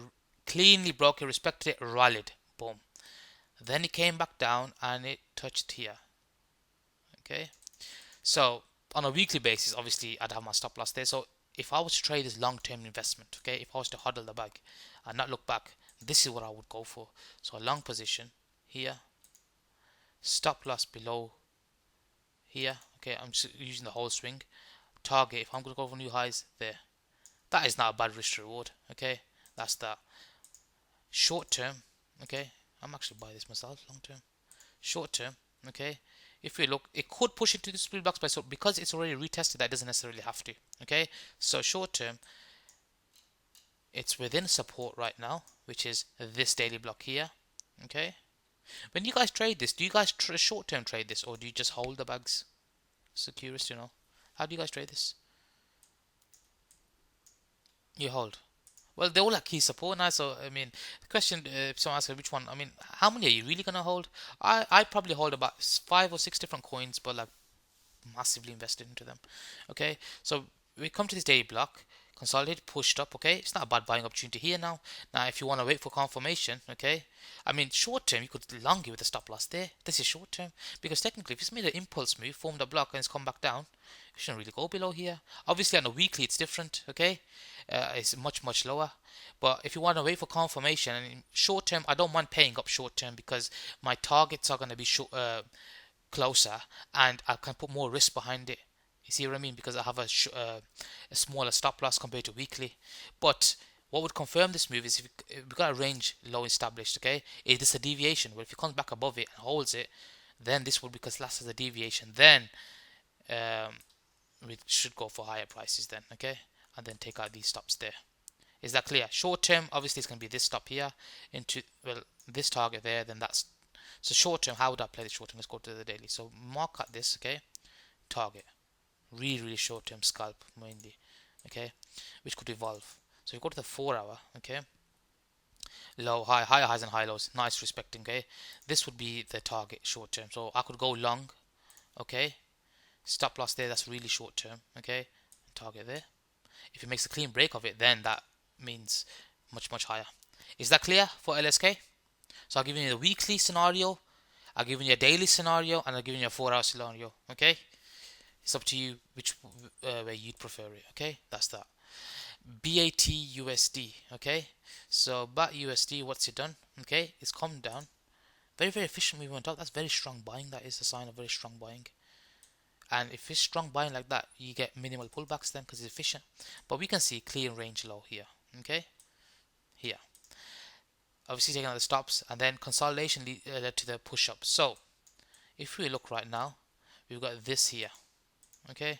cleanly broke it, respected it, rallied, boom. Then it came back down and it touched here, okay. So on a weekly basis, obviously I'd have my stop loss there. So if I was to trade this long-term investment, okay, if I was to hodl the bag and not look back, this is what I would go for. So a long position here, stop loss below here, okay, I'm just using the whole swing. Target, if I'm going to go for new highs, there. That is not a bad risk to reward, okay, that's that. Short term, okay, I'm actually buying this myself, long term. Short term, okay, if we look, it could push into the split box, but so because it's already retested, that doesn't necessarily have to. Okay, so short term, it's within support right now, which is this daily block here. Okay, when you guys trade this, do you guys short term trade this, or do you just hold the bags? So curious to know. How do you guys trade this? You hold. Well, they all have key support now, so I mean, the question, if someone asks which one, I mean, how many are you really gonna hold? I probably hold about 5 or 6 different coins, but like massively invested into them. Okay, so we come to this daily block, consolidated, pushed up. Okay, it's not a bad buying opportunity here now. Now if you want to wait for confirmation, okay, I mean short term you could long it with a stop loss there. This is short term, because technically if it's made an impulse move, formed a block and it's come back down, it shouldn't really go below here. Obviously on a weekly it's different. Okay, it's much lower. But if you want to wait for confirmation, and short term, I don't mind paying up short term because my targets are going to be closer, and I can put more risk behind it. You see what I mean? Because I have a smaller stop loss compared to weekly. But what would confirm this move is if we've got a range low established, okay? Is this a deviation? Well, if it comes back above it and holds it, then this would be classed as a deviation. Then we should go for higher prices then, okay? And then take out these stops there. Is that clear? Short term, obviously it's going to be this stop here into, well, this target there, then that's, so short term, how would I play the short term? Let's go to the daily. So mark at this, okay, target, really short term scalp mainly, okay, which could evolve. So you go to the 4 hour, okay, low, high, higher highs and high lows, nice respecting, okay, this would be the target short term. So I could go long, okay, stop loss there, that's really short term, okay, target there. If it makes a clean break of it, then that means much higher. Is that clear for LSK? So I've given you the weekly scenario, I've given you a daily scenario, and I've given you a 4-hour scenario, okay? It's up to you which way you'd prefer it, okay? That's that. BAT USD, okay? So BAT USD, what's it done? Okay, it's come down. Very efficient movement up. That's very strong buying. That is a sign of very strong buying. And if it's strong buying like that, you get minimal pullbacks then because it's efficient. But we can see clear range low here, okay? Here. Obviously taking out the stops, and then consolidation led to the push up. So if we look right now, we've got this here, okay?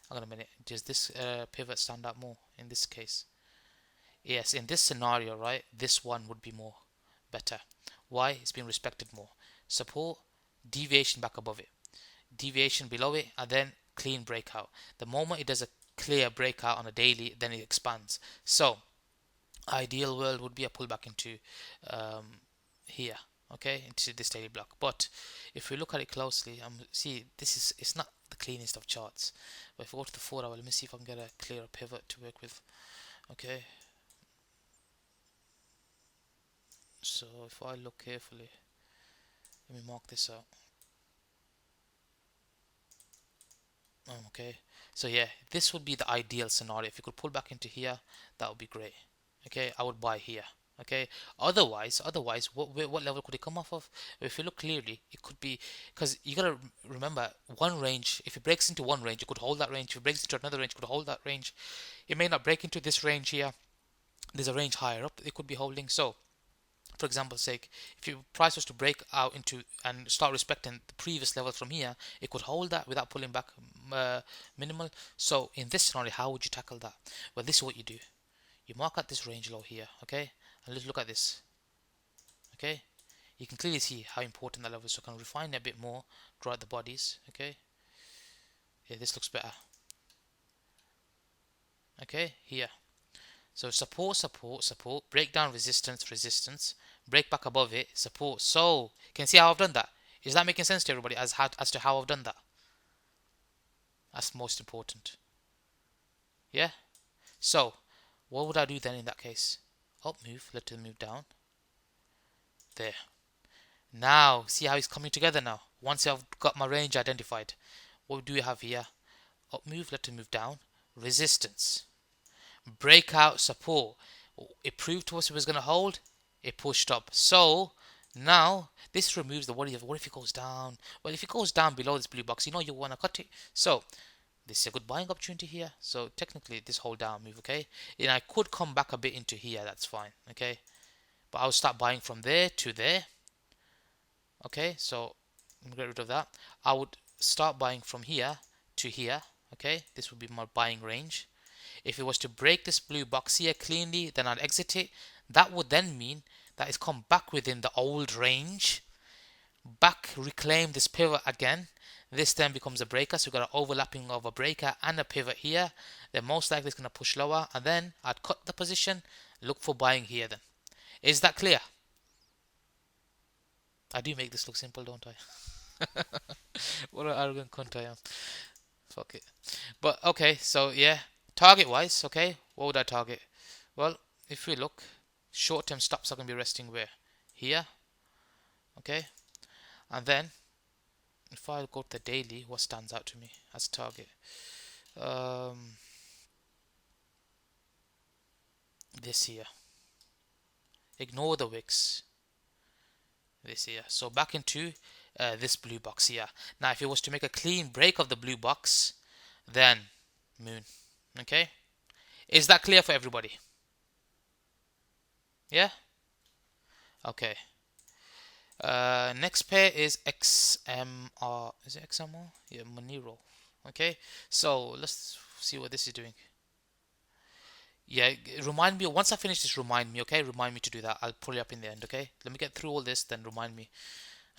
Hold on a minute. Does this pivot stand out more in this case? Yes, in this scenario, right, this one would be more better. Why? It's been respected more. Support, deviation back above it, deviation below it, and then clean breakout. The moment it does a clear breakout on a daily, then it expands. So ideal world would be a pullback into here, okay, into this daily block. But if we look at it closely, see, this is, it's not the cleanest of charts. But if we go to the 4 hour, let me see if I can get a clearer pivot to work with. Okay, so if I look carefully, let me mark this out. Okay, so yeah, this would be the ideal scenario. If you could pull back into here, that would be great. Okay, I would buy here. Okay, otherwise, what level could it come off of? If you look clearly, it could be, because you gotta remember, one range, if it breaks into one range, it could hold that range. If it breaks into another range, it could hold that range. It may not break into this range here. There's a range higher up it could be holding. So for example's sake, if your price was to break out into and start respecting the previous level from here, it could hold that without pulling back minimal. So in this scenario, how would you tackle that? Well, this is what you do. You mark out this range low here, okay? And let's look at this, okay? You can clearly see how important that level is. So I can refine it a bit more, draw out the bodies, okay? Yeah, this looks better. Okay, here. So support, break down resistance, break back above it, support. So, can you see how I've done that? Is that making sense to everybody as to how I've done that? That's most important. Yeah? So, what would I do then in that case? Up move, let it move down. There. Now, see how it's coming together now? Once I've got my range identified. What do we have here? Up move, let it move down. Resistance. Breakout, support. It proved to us it was going to hold. It pushed up. So now this removes the worry of what if it goes down. Well, if it goes down below this blue box, you know you want to cut it. So this is a good buying opportunity here. So technically this hold down move, okay, and I could come back a bit into here, that's fine, okay, but I'll start buying from there to there. Okay, so I'm get rid of that. I would start buying from here to here. Okay, this would be my buying range. If it was to break this blue box here cleanly, then I'd exit it. That would then mean that it's come back within the old range, back reclaim this pivot again. This then becomes a breaker, so we've got an overlapping of a breaker and a pivot here. Then most likely it's going to push lower, and then I'd cut the position, look for buying here then. Is that clear? I do make this look simple, don't I? What an arrogant cunt I am. Fuck it. But okay, so yeah, target wise, okay, what would I target? Well, if we look, short term stops are going to be resting where? Here, okay, and then if I go to the daily, what stands out to me as target? This here. Ignore the wicks. This here. So back into this blue box here. Now, if it was to make a clean break of the blue box, then moon. Okay, is that clear for everybody? Yeah. Okay. Next pair is XMR. Is it XMR? Yeah, Monero. Okay. So let's see what this is doing. Yeah, remind me once I finish this. Remind me, okay? Remind me to do that. I'll pull it up in the end, okay? Let me get through all this, then remind me,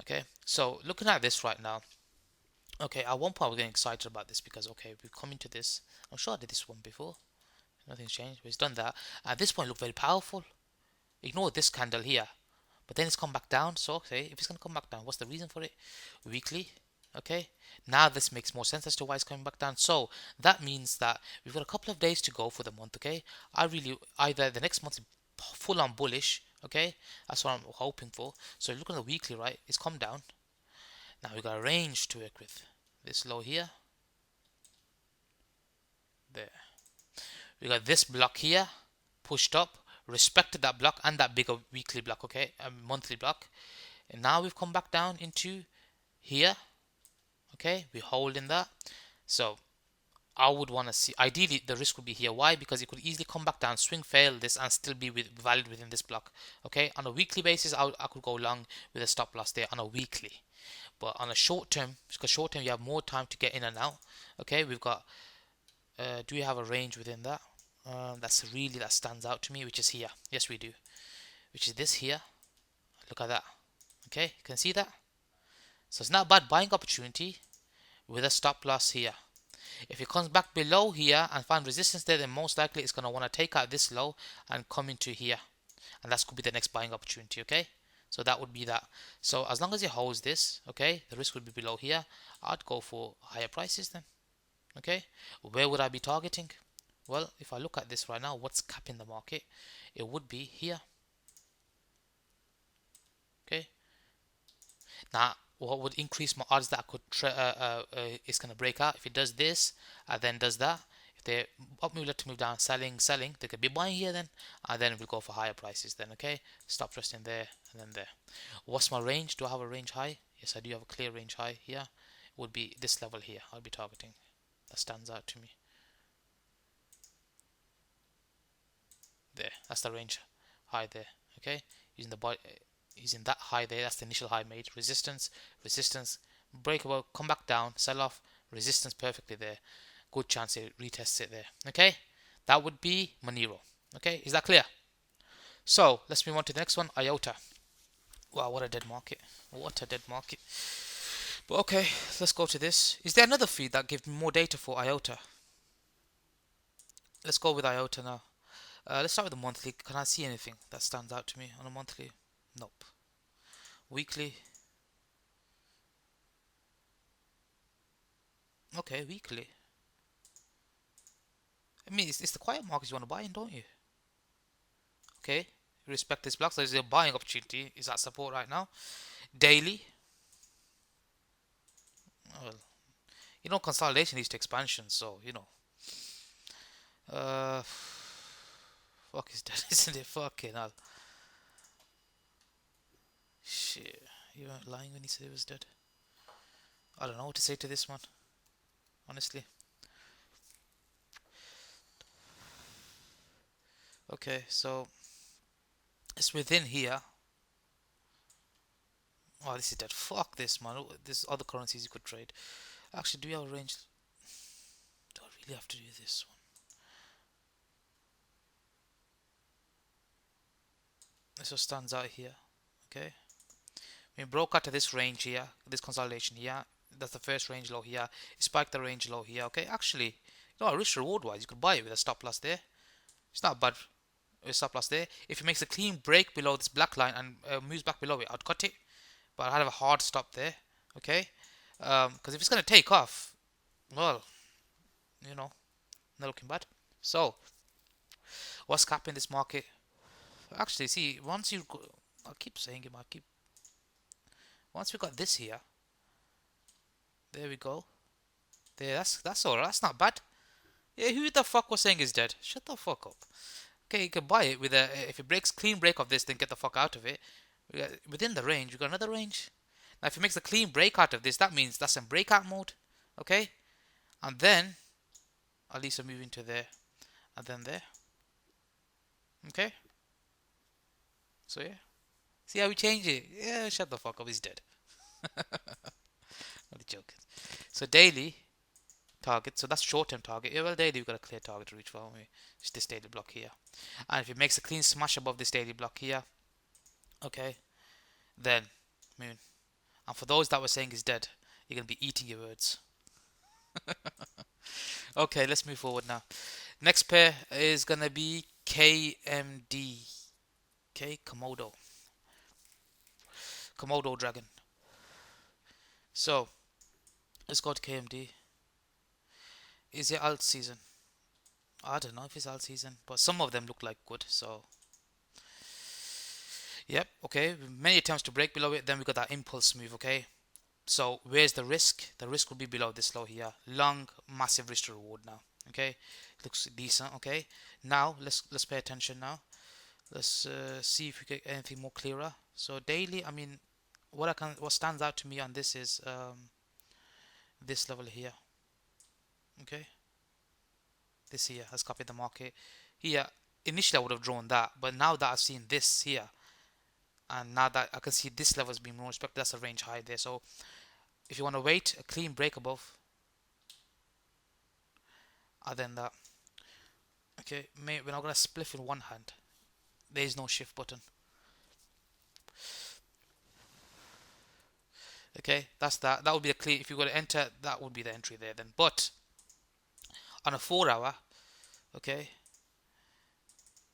okay? So looking at this right now, okay. At one point, we're getting excited about this because okay, we've come into this. I'm sure I did this one before. Nothing's changed. But it's done that. At this point, look very powerful. Ignore this candle here, but then it's come back down. So okay, if it's gonna come back down, what's the reason for it? Weekly. Okay, now this makes more sense as to why it's coming back down. So that means that we've got a couple of days to go for the month. Okay, I really either the next month is full on bullish. Okay, that's what I'm hoping for. So look at the weekly, right? It's come down. Now we've got a range to work with. This low here, there. We got this block here, pushed up, respected that block and that bigger weekly block. Okay, a monthly block, and now we've come back down into here. Okay, we're holding that. So I would want to see, ideally the risk would be here. Why? Because it could easily come back down, swing fail this and still be valid within this block. Okay, on a weekly basis I could go long with a stop loss there on a weekly, but on a short term, because short term you have more time to get in and out. Okay, we've got do we have a range within that? That stands out to me, which is here. Yes, we do, which is this here. Look at that. Okay, you can see that. So it's not a bad buying opportunity with a stop loss here. If it comes back below here and find resistance there, then most likely it's going to want to take out this low and come into here, and that could be the next buying opportunity. Okay, so that would be that. So as long as it holds this, okay, the risk would be below here. I'd go for higher prices then. Okay, where would I be targeting? Well, if I look at this right now, what's capping the market? It would be here. Okay, now what would increase my odds that I could it's going to break out if it does this and then does that? If they up move, to move down, selling, they could be buying here then, and then we'll go for higher prices then. Okay, stop resting there and then there. What's my range? Do I have a range high? Yes, I do have a clear range high here. It would be this level here. I'll be targeting. That stands out to me. There, that's the range high there. Okay, using that high there, that's the initial high made. Resistance, breakable, come back down, sell off, resistance perfectly there. Good chance it retests it there. Okay, that would be Monero. Okay, is that clear? So let's move on to the next one, Iota. Wow, what a dead market. What a dead market. But okay, let's go to this. Is there another feed that gives me more data for Iota? Let's go with Iota now. Let's start with the monthly. Can I see anything that stands out to me on a monthly? Nope. Weekly. Okay, weekly. I mean, it's the quiet markets you want to buy in, don't you? Okay, respect this block. So there's a buying opportunity. Is that support right now? Daily. Well, you know, consolidation leads to expansion, so you know. Fuck is dead, isn't it? Fucking hell. Shit, you weren't lying when you said it was dead. I don't know what to say to this one, honestly. Okay, so it's within here. Oh, this is dead. Fuck this, man. There's other currencies you could trade. Actually, do we have a range? Do I really have to do this one? This just stands out here. Okay. We broke out to this range here, this consolidation here. That's the first range low here. It spiked the range low here. Okay, actually, you know, risk reward wise, you could buy it with a stop loss there. It's not bad. A stop loss there. If it makes a clean break below this black line and moves back below it, I'd cut it. But I'd have a hard stop there. Okay, because if it's gonna take off, well, you know, not looking bad. So, what's capping this market? Actually, see, once you go, I keep saying it, once we got this here, there we go. There, that's alright. That's not bad. Yeah, who the fuck was saying it's dead? Shut the fuck up. Okay, you can buy it with a. If it breaks clean break of this, then get the fuck out of it. Within the range, we got another range. Now, if it makes a clean break out of this, that means that's in breakout mode. Okay, and then at least I'm moving to there, and then there. Okay. So yeah, see how we change it? Yeah, shut the fuck up. He's dead. Only joking. So daily, target. So that's short-term target. Yeah, well, daily we've got a clear target to reach for. It's this daily block here. And if it makes a clean smash above this daily block here, okay, then moon. And for those that were saying it's dead, you're going to be eating your words. Okay, let's move forward now. Next pair is going to be KMD. Okay, Komodo Dragon. So, let's go to KMD. Is it alt season? I don't know if it's alt season, but some of them look like good. So, yep, okay. Many attempts to break below it. Then we got that impulse move, okay. So, where's the risk? The risk will be below this low here. Long, massive risk to reward now, okay. Looks decent, okay. Now, let's pay attention now. Let's see if we get anything more clearer. So, daily, I mean, what stands out to me on this is this level here, okay. This here has copied the market here. Initially I would have drawn that, but now that I've seen this here, and now that I can see this level is being more respected, that's a range high there. So if you want to wait a clean break above, and then that, okay, we're not gonna spliff in one hand. There is no shift button. Okay, that's that. That would be a clean. If you were to enter, that would be the entry there then. But on a 4 hour, okay,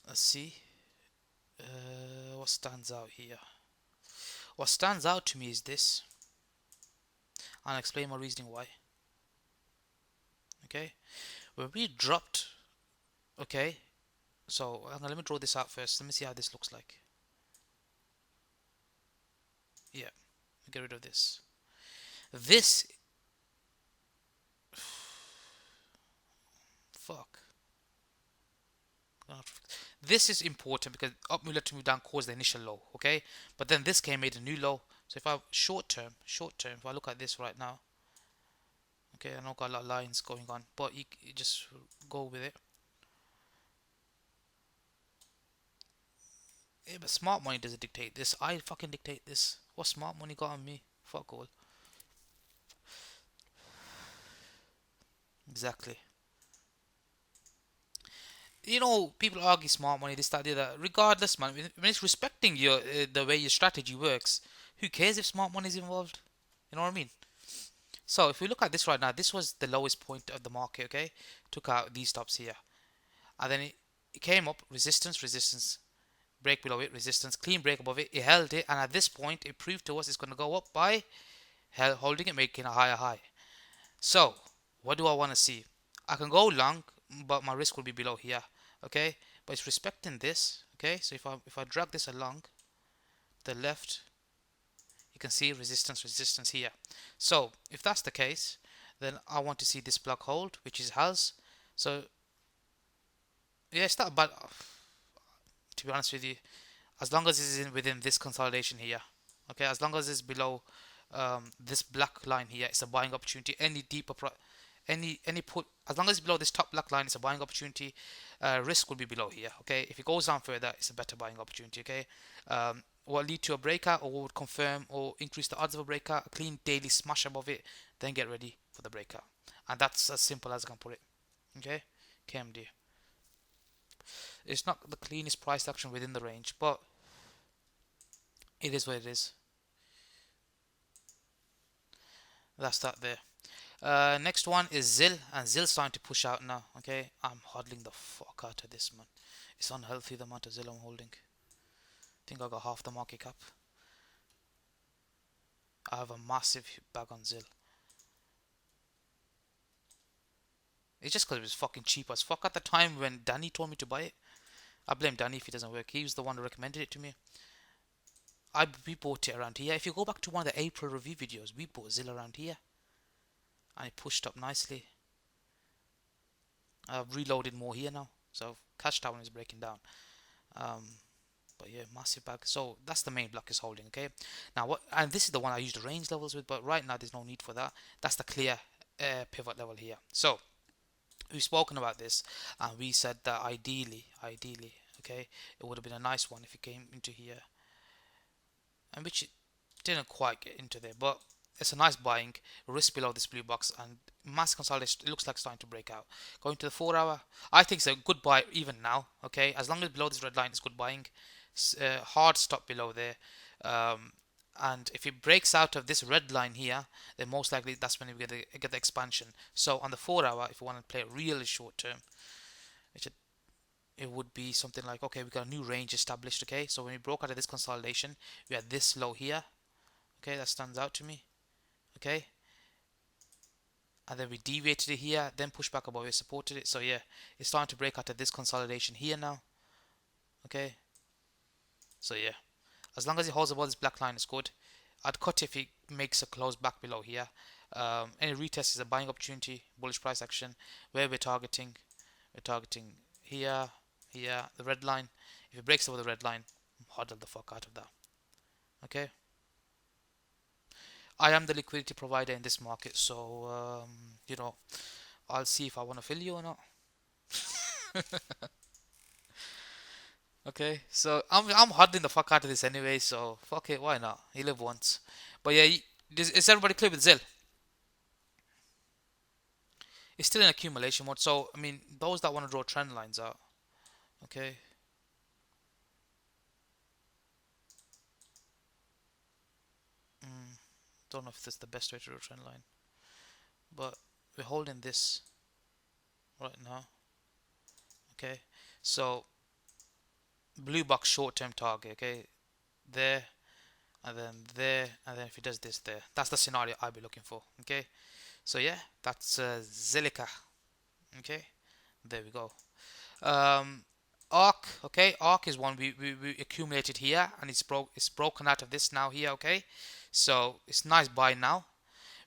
let's see. What stands out here? What stands out to me is this. I'll explain my reasoning why. Okay, when we dropped, okay, so let me draw this out first. Let me see how this looks like. Yeah, get rid of this. This, fuck. This is important because up move, left move down caused the initial low, okay? But then this came made a new low. So if I short term, if I look at this right now, okay, I know I've got a lot of lines going on, but you just go with it. Yeah, but smart money doesn't dictate this. I fucking dictate this. What smart money got on me? Fuck all. Exactly. You know, people argue smart money, this, that, the other. Regardless, man, when it's respecting your the way your strategy works, who cares if smart money is involved? You know what I mean? So if we look at this right now, this was the lowest point of the market, okay? Took out these stops here. And then it came up, resistance, break below it, resistance, clean break above it, it held it, and at this point it proved to us it's going to go up by holding it, making a higher high. So what do I want to see? I can go long, but my risk will be below here, okay? But it's respecting this, okay? So if I drag this along the left, you can see resistance here. So if that's the case, then I want to see this block hold, which is has. So yeah, it's not bad, to be honest with you, as long as it's within this consolidation here, okay, as long as it's below this black line here, it's a buying opportunity. Any deeper any put, as long as it's below this top black line, it's a buying opportunity. Risk will be below here, okay. If it goes down further, it's a better buying opportunity, okay. What lead to a breakout, or would confirm or increase the odds of a breakout, a clean daily smash above it, then get ready for the breakout. And that's as simple as I can put it, okay. KMD, it's not the cleanest price action within the range, but it is what it is. That's that there. Next one is ZIL, and ZIL's starting to push out now, okay. I'm hodling the fuck out of this, man. It's unhealthy the amount of ZIL I'm holding. I think I got half the market cap. I have a massive bag on ZIL. It's just because it was fucking cheap as fuck at the time when Danny told me to buy it. I blame Danny if it doesn't work. He was the one who recommended it to me. We bought it around here. If you go back to one of the April review videos, we bought ZIL around here. And it pushed up nicely. I've reloaded more here now. So cash town is breaking down. But yeah, massive bag. So that's the main block is holding, okay. Now what? And this is the one I use the range levels with, but right now there's no need for that. That's the clear pivot level here. So we've spoken about this, and we said that ideally, okay, it would have been a nice one if it came into here, and which it didn't quite get into there, but it's a nice buying. Risk below this blue box, and mass consolidation, it looks like it's starting to break out. Going to the 4 hour, I think it's a good buy even now. Okay, as long as below this red line, it's good buying. Hard stop below there. Um, and if it breaks out of this red line here, then most likely that's when we get the expansion. So on the 4 hour, if you want to play really short term, it would be something like, okay, we got a new range established. Okay, so when we broke out of this consolidation, we had this low here. Okay, that stands out to me. Okay, and then we deviated it here, then pushed back above it, supported it. So yeah, it's starting to break out of this consolidation here now. Okay, so yeah, as long as it holds above this black line, it's good. I'd cut if it makes a close back below here. Any retest is a buying opportunity, bullish price action. Where we're targeting here, here, the red line. If it breaks over the red line, hodl the fuck out of that. Okay, I am the liquidity provider in this market, so you know, I'll see if I want to fill you or not. Okay, so I'm hodling the fuck out of this anyway, so fuck it, why not? You live once. But yeah, is everybody clear with Zill? It's still in accumulation mode, so I mean, those that want to draw trend lines out, okay. Don't know if this is the best way to draw a trend line, but we're holding this right now. Okay, so blue box short term target, okay, there, and then if it does this there, that's the scenario I'll be looking for. Okay, so yeah, that's Zilliqa. Okay, there we go. um Arc, okay, Arc is one we accumulated here, and it's broken out of this now here. Okay, so it's nice buy now.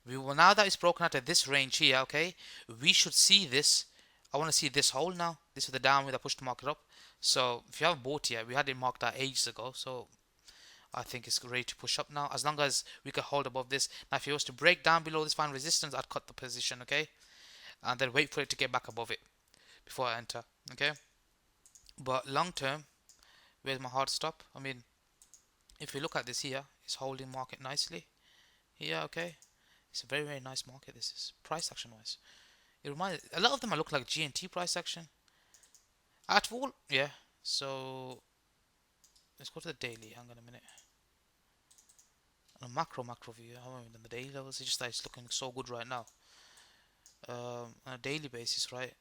We will, now that it's broken out of this range here, okay, we should see this. I want to see this hole now. This is the downward that pushed the market up. So if you haven't bought yet, we had it marked out ages ago, so I think it's ready to push up now, as long as we can hold above this. Now if it was to break down below this final resistance, I'd cut the position, okay, and then wait for it to get back above it before I enter. Okay, but long term, where's my hard stop? I mean, if we look at this here, it's holding market nicely here. Okay, it's a very, very nice market. This is price action wise. It reminds, a lot of them look like GNT price action at all. Yeah, so let's go to the daily. Hang on a minute. On a macro view, I haven't even done the daily levels. It's just that it's looking so good right now. On a daily basis, right,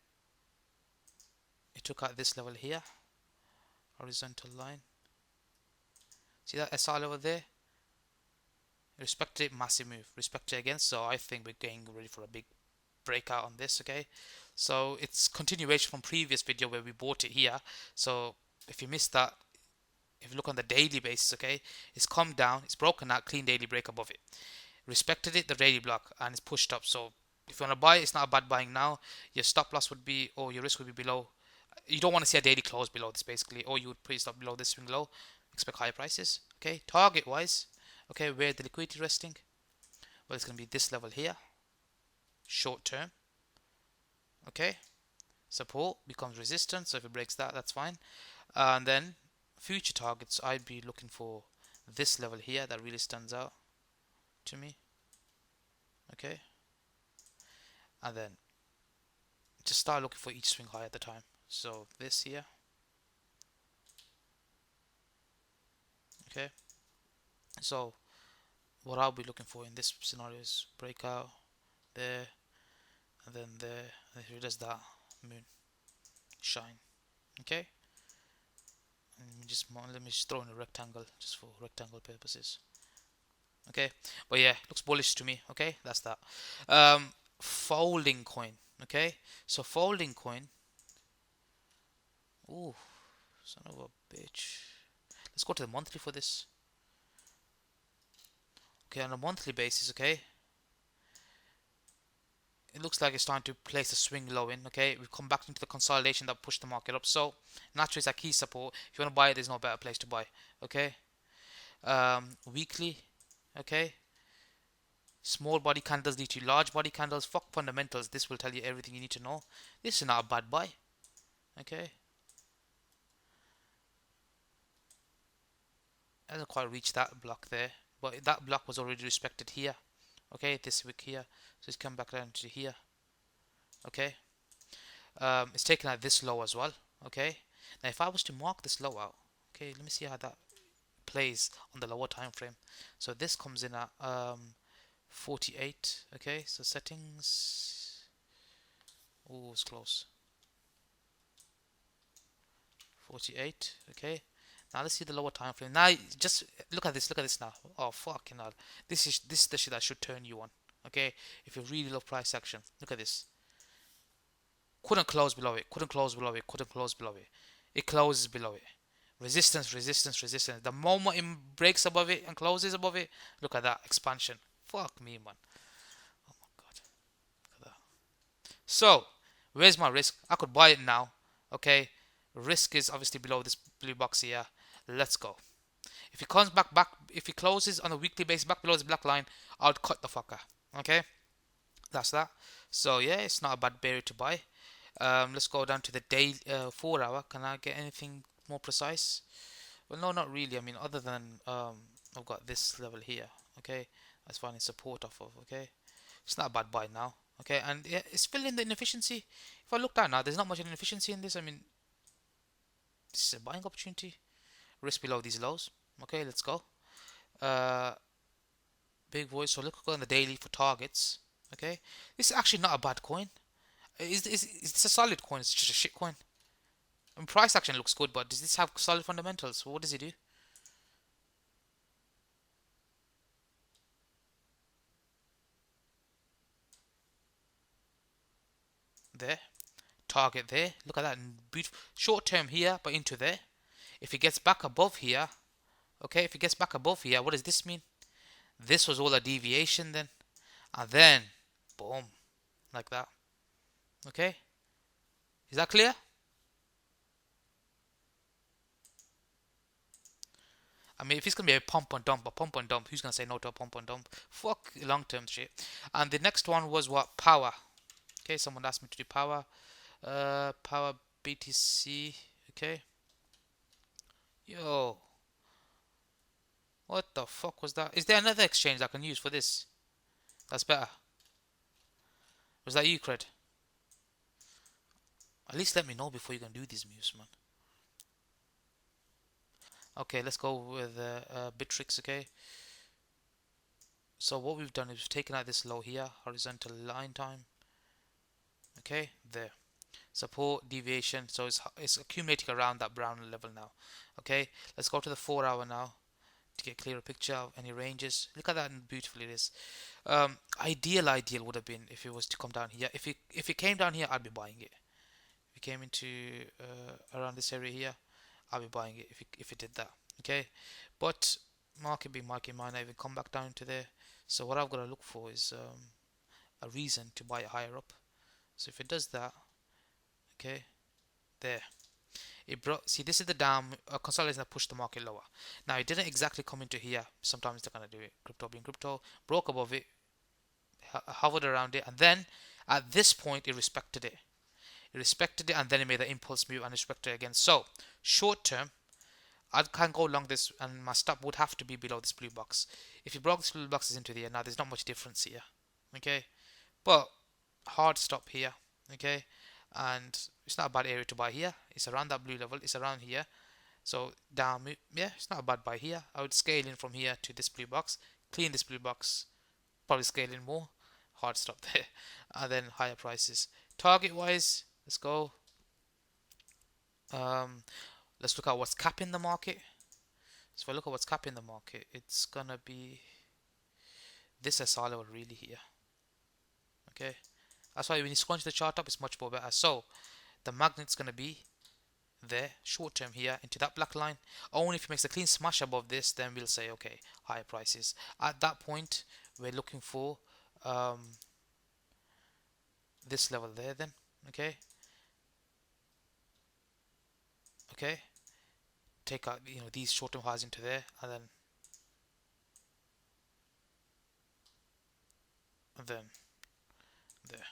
it took out this level here, horizontal line. See that SR level there? Respected it, massive move. Respected it again, so I think we're getting ready for a big breakout on this. Okay, so it's continuation from previous video where we bought it here. So if you missed that, if you look on the daily basis, okay, it's come down, it's broken out, clean daily break above it, respected it, the daily block, and it's pushed up. So if you want to buy it, it's not a bad buying now. Your stop loss would be, or your risk would be below. You don't want to see a daily close below this basically, or you would put stop below this swing low, expect higher prices. Okay, target wise, okay, where the liquidity resting, well, it's going to be this level here, short term. Okay, support becomes resistance, so if it breaks that, that's fine. And then future targets, I'd be looking for this level here that really stands out to me. Okay, and then just start looking for each swing high at the time. So this here. Okay, so what I'll be looking for in this scenario is breakout there, and then there, and if it does that, moon shine. Okay, and let me just throw in a rectangle just for rectangle purposes. Okay, but yeah, looks bullish to me. Okay, that's that. Folding coin. Okay, so folding coin, ooh, son of a bitch. Let's go to the monthly for this. Okay, on a monthly basis, okay, it looks like it's starting to place a swing low in. Okay, we've come back into the consolidation that pushed the market up, so naturally it's a key support. If you want to buy it, there's no better place to buy. Okay, weekly, okay, small body candles lead to large body candles. Fuck fundamentals, this will tell you everything you need to know. This is not a bad buy. Okay, hasn't quite reached that block there, but that block was already respected here. Okay, this wick here. So it's come back down to here. Okay, it's taken out this low as well. Okay, now if I was to mark this low out, okay, let me see how that plays on the lower time frame. So this comes in at 48. Okay, so settings. Oh, it's close. 48. Okay, now let's see the lower time frame. Now just look at this. Look at this now. Oh fucking hell! This is the shit that should turn you on. Okay, if you really love price action, look at this. Couldn't close below it. Couldn't close below it. Couldn't close below it. It closes below it. Resistance, resistance, resistance. The moment it breaks above it and closes above it, look at that expansion. Fuck me, man. Oh my god. Look at that. So, where's my risk? I could buy it now. Okay. Risk is obviously below this blue box here. Let's go. If it comes back, if it closes on a weekly basis back below this black line, I would cut the fucker. Okay. That's that. So yeah, it's not a bad barrier to buy. Let's go down to the day 4 hour. Can I get anything more precise? Well, no, not really. I mean, other than I've got this level here. Okay, that's finding support off of. Okay, it's not a bad buy now. Okay, and yeah, it's still in the inefficiency. If I look down now, there's not much inefficiency in this. I mean, this is a buying opportunity. Risk below these lows. Okay, let's go. Uh, big voice. So look on the daily for targets. Okay, this is actually not a bad coin. Is this a solid coin? It's just a shit coin. I mean, price action looks good, but does this have solid fundamentals? What does it do? There. Target there. Look at that. Beautiful. Short term here, but into there. If it gets back above here, okay, if it gets back above here, what does this mean? This was all a deviation then. And then, boom. Like that. Okay? Is that clear? I mean, if it's going to be a pump and dump, who's going to say no to a pump and dump? Fuck long term shit. And the next one was what? Power. Okay, someone asked me to do power. Power BTC. Okay. Yo. What the fuck was that? Is there another exchange I can use for this? That's better. Was that you, Cred? At least let me know before you can do these moves, man. Okay, let's go with Bittrex, okay? So what we've done is we've taken out this low here, horizontal line time. Okay, there. Support, deviation, so it's accumulating around that brown level now. Okay, let's go to the 4 hour now to get a clearer picture of any ranges. Look at that, and beautiful it is. Ideal would have been if it was to come down here. If it came down here, I'd be buying it. If it came into around this area here, I'll be buying it if it did that. Okay, but market being market might not even come back down to there. So what I've got to look for is a reason to buy it higher up. So if it does that, okay, there. It brought, see, this is the down consolidation that pushed the market lower. Now it didn't exactly come into here. Sometimes they're gonna do it. Crypto being crypto, broke above it, hovered around it, and then at this point it respected it. It respected it, and then it made the impulse move and respected it again. So short term, I can go along this, and my stop would have to be below this blue box. If you broke this blue boxes into the air, now there's not much difference here. Okay, but hard stop here. Okay, and it's not a bad area to buy here. It's around that blue level. It's around here. So down, yeah, it's not a bad buy here. I would scale in from here to this blue box, clean this blue box, probably scale in more. Hard stop there, and then higher prices. Target wise, let's go. Um, let's look at what's capping the market. So if I look at what's capping the market, it's gonna be this SR level really here. Okay, that's why when you scrunch the chart up, it's much more better. So the magnet's gonna be there short term here into that black line. Only if it makes a clean smash above this, then we'll say okay, higher prices. At that point, we're looking for this level there. Then okay, take out these short term highs into there, and then there.